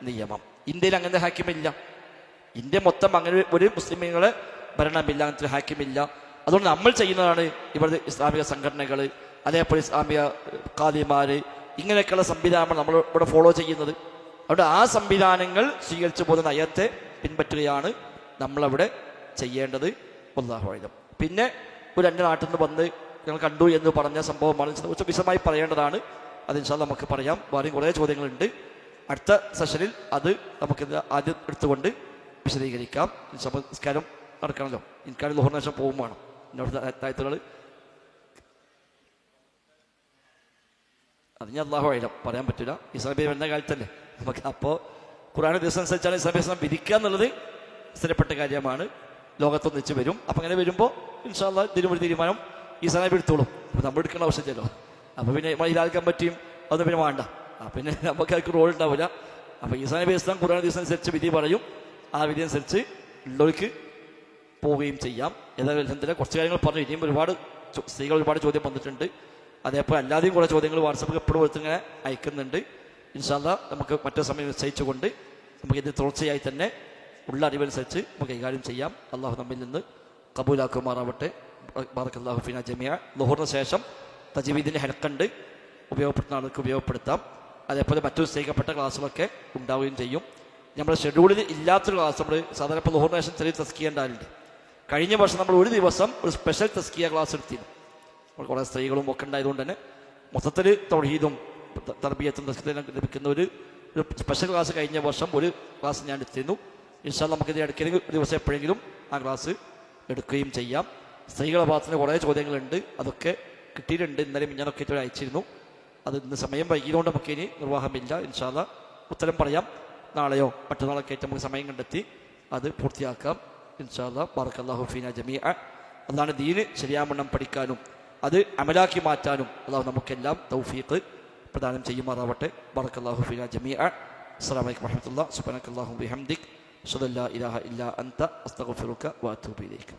നിയമം. ഇന്ത്യയിൽ അങ്ങനത്തെ ഹാക്കിമില്ല. ഇന്ത്യ മൊത്തം അങ്ങനെ ഒരു മുസ്ലിമീങ്ങളെ ഭരണമില്ല, അങ്ങനത്തെ ഹാക്കിമില്ല. അതുകൊണ്ട് നമ്മൾ ചെയ്യുന്നതാണ് ഇവിടുത്തെ ഇസ്ലാമിക സംഘടനകൾ, അതേപോലെ ഇസ്ലാമിക ഖാദിമാർ, ഇങ്ങനെയൊക്കെയുള്ള സംവിധാനമാണ് നമ്മൾ ഇവിടെ ഫോളോ ചെയ്യുന്നത്. അതുകൊണ്ട് ആ സംവിധാനങ്ങൾ സ്വീകരിച്ചു പോകുന്ന നയത്തെ പിൻപറ്റുകയാണ് നമ്മളവിടെ ചെയ്യേണ്ടത്. അല്ലാഹു അഅലം. പിന്നെ ഒരു അന്യ നാട്ടിൽ നിന്ന് വന്ന് ഞങ്ങൾ കണ്ടു എന്ന് പറഞ്ഞ സംഭവമാണ്, വിശദമായി പറയേണ്ടതാണ്. അത് ഇൻഷാ അല്ലാഹ് നമുക്ക് പറയാം. വേറെയും കുറേ ചോദ്യങ്ങളുണ്ട്. അടുത്ത സെഷനിൽ അത് നമുക്കിത് ആദ്യം എടുത്തുകൊണ്ട് വിശദീകരിക്കാം. സംസ്കാരം നടക്കണമല്ലോ. എനിക്കാണ് ലോഹറിന് ശേഷം പോകും വേണം. എന്നോട് തായത്തുകൾ അത് ഞാൻ അല്ലാഹു അഅലം പറയാൻ പറ്റില്ല. ഇസ്ലാം വരുന്ന കാലത്തല്ലേ നമുക്ക്. അപ്പോൾ ഖുർആൻ ദിവസം അനുസരിച്ചാണ് ഇസ്ലാം ഇസ്ലാം വിധിക്കുക എന്നുള്ളത് സ്ഥിരപ്പെട്ട കാര്യമാണ്. ലോകത്തൊന്നിച്ച് വരും. അപ്പം അങ്ങനെ വരുമ്പോൾ ഇൻഷാ അല്ലാഹ് ഇതിനൊരു തീരുമാനം ഇസ്ലാം എടുത്തോളും. അപ്പോൾ നമ്മൾ എടുക്കേണ്ട ആവശ്യമില്ലല്ലോ. അപ്പോൾ പിന്നെ ഹിലാൽ കമ്മിറ്റിയും അതൊന്നും പിന്നെ വേണ്ട. പിന്നെ നമുക്ക് അതിലേക്ക് റോൾ ഉണ്ടാവില്ല. അപ്പോൾ ഈസാ നബി ഇസ്ലാം ഖുർആൻ ദിവസം അനുസരിച്ച് വിധി പറയും. ആ വിധി അനുസരിച്ച് ഉള്ളവർക്ക് പോവുകയും ചെയ്യാം. ഏതായാലും അൽഹംദുലില്ലാഹ് കുറച്ച് കാര്യങ്ങൾ പറഞ്ഞു. ഇനിയും ഒരുപാട് സ്ത്രീകൾ ഒരുപാട് ചോദ്യം വന്നിട്ടുണ്ട്. അതേപോലെ അല്ലാതെയും കുറേ ചോദ്യങ്ങൾ വാട്സപ്പിൽ എപ്പോഴും ഇങ്ങനെ അയക്കുന്നുണ്ട്. ഇൻഷാ അല്ലാഹ് നമുക്ക് മറ്റൊരു സമയം നിശ്ചയിച്ചുകൊണ്ട് നമുക്ക് ഇത് തുടർച്ചയായി തന്നെ ഉള്ള അറിവനുസരിച്ച് നമുക്ക് കൈകാര്യം ചെയ്യാം. അള്ളാഹു നമ്മിൽ നിന്ന് കബൂലാക്കുമാറാവട്ടെ. ബാറക്കല്ലാഹു ഫീനാ ജമീഅ. ളുഹറിന് ശേഷം തജ്വീദിൻ്റെ ഹൽഖുണ്ട്, ഉപയോഗപ്പെടുത്തുന്ന ആൾക്ക് ഉപയോഗപ്പെടുത്താം. അതേപോലെ മറ്റു നിശ്ചയിക്കപ്പെട്ട ക്ലാസ്സുകളൊക്കെ ഉണ്ടാവുകയും ചെയ്യും. നമ്മുടെ ഷെഡ്യൂളിൽ ഇല്ലാത്തൊരു ക്ലാസ് നമ്മൾ സാധാരണ ഇപ്പോൾ ളുഹറിന് ശേഷം ചെറിയ തസ്കിയ ഉണ്ടാവില്ലേ. കഴിഞ്ഞ വർഷം നമ്മൾ ഒരു ദിവസം ഒരു സ്പെഷ്യൽ തസ്കിയ ക്ലാസ് എടുത്തിരുന്നു. നമ്മൾ കുറേ സ്ത്രീകളും ഒക്കെ ഉണ്ടായതുകൊണ്ട് തന്നെ മൊത്തത്തിൽ തൗഹീദും തർബിയത്തും തസ്കിയയും ലഭിക്കുന്ന ഒരു സ്പെഷ്യൽ ക്ലാസ് കഴിഞ്ഞ വർഷം ഒരു ക്ലാസ് ഞാൻ എടുത്തിരുന്നു. ഇൻഷാ അല്ലാഹ് നമുക്കിത് ഇടയ്ക്ക് ഒരു ദിവസം എപ്പോഴെങ്കിലും ആ ക്ലാസ് എടുക്കുകയും ചെയ്യാം. സ്ത്രീകളുടെ ഭാഗത്തിന് കുറേ ചോദ്യങ്ങളുണ്ട്, അതൊക്കെ കിട്ടിയിട്ടുണ്ട്. ഇന്നലെ മിഞ്ഞാനൊക്കെ ഇതുവരെ അയച്ചിരുന്നു. അത് ഇന്ന് സമയം വൈകിയതുകൊണ്ട് നമുക്ക് ഇനി നിർവാഹമില്ല. ഇൻഷാ അല്ലാഹ് ഉത്തരം പറയാം. നാളെയോ മറ്റന്നാളൊക്കെ ആയിട്ട് നമുക്ക് സമയം കണ്ടെത്തി അത് പൂർത്തിയാക്കാം. ഇൻഷാ അല്ലാഹ്. ബാറക്കല്ലാഹു ഫീനാ ജമീഅ. അതാണ് ദീന് ശരിയാവണ്ണം പഠിക്കാനും അത് അമലാക്കി മാറ്റാനും അല്ലാഹു നമുക്കെല്ലാം തൗഫീഖ് പ്രദാനം ചെയ്യുമാറാവട്ടെ. ബാറക്കല്ലാഹു ഫീനാ ജമീഅ. അസ്സലാമു അലൈക്കും വറഹ്മത്തുള്ളാഹി. സുബ്ഹാനക്കല്ലാഹുമ്മ ബിഹംദിക് അശ്ഹദു അല്ലാ ഇലാഹ ഇല്ലാ അൻത അസ്തഗ്ഫിറുക വഅതൂബു ഇലൈക.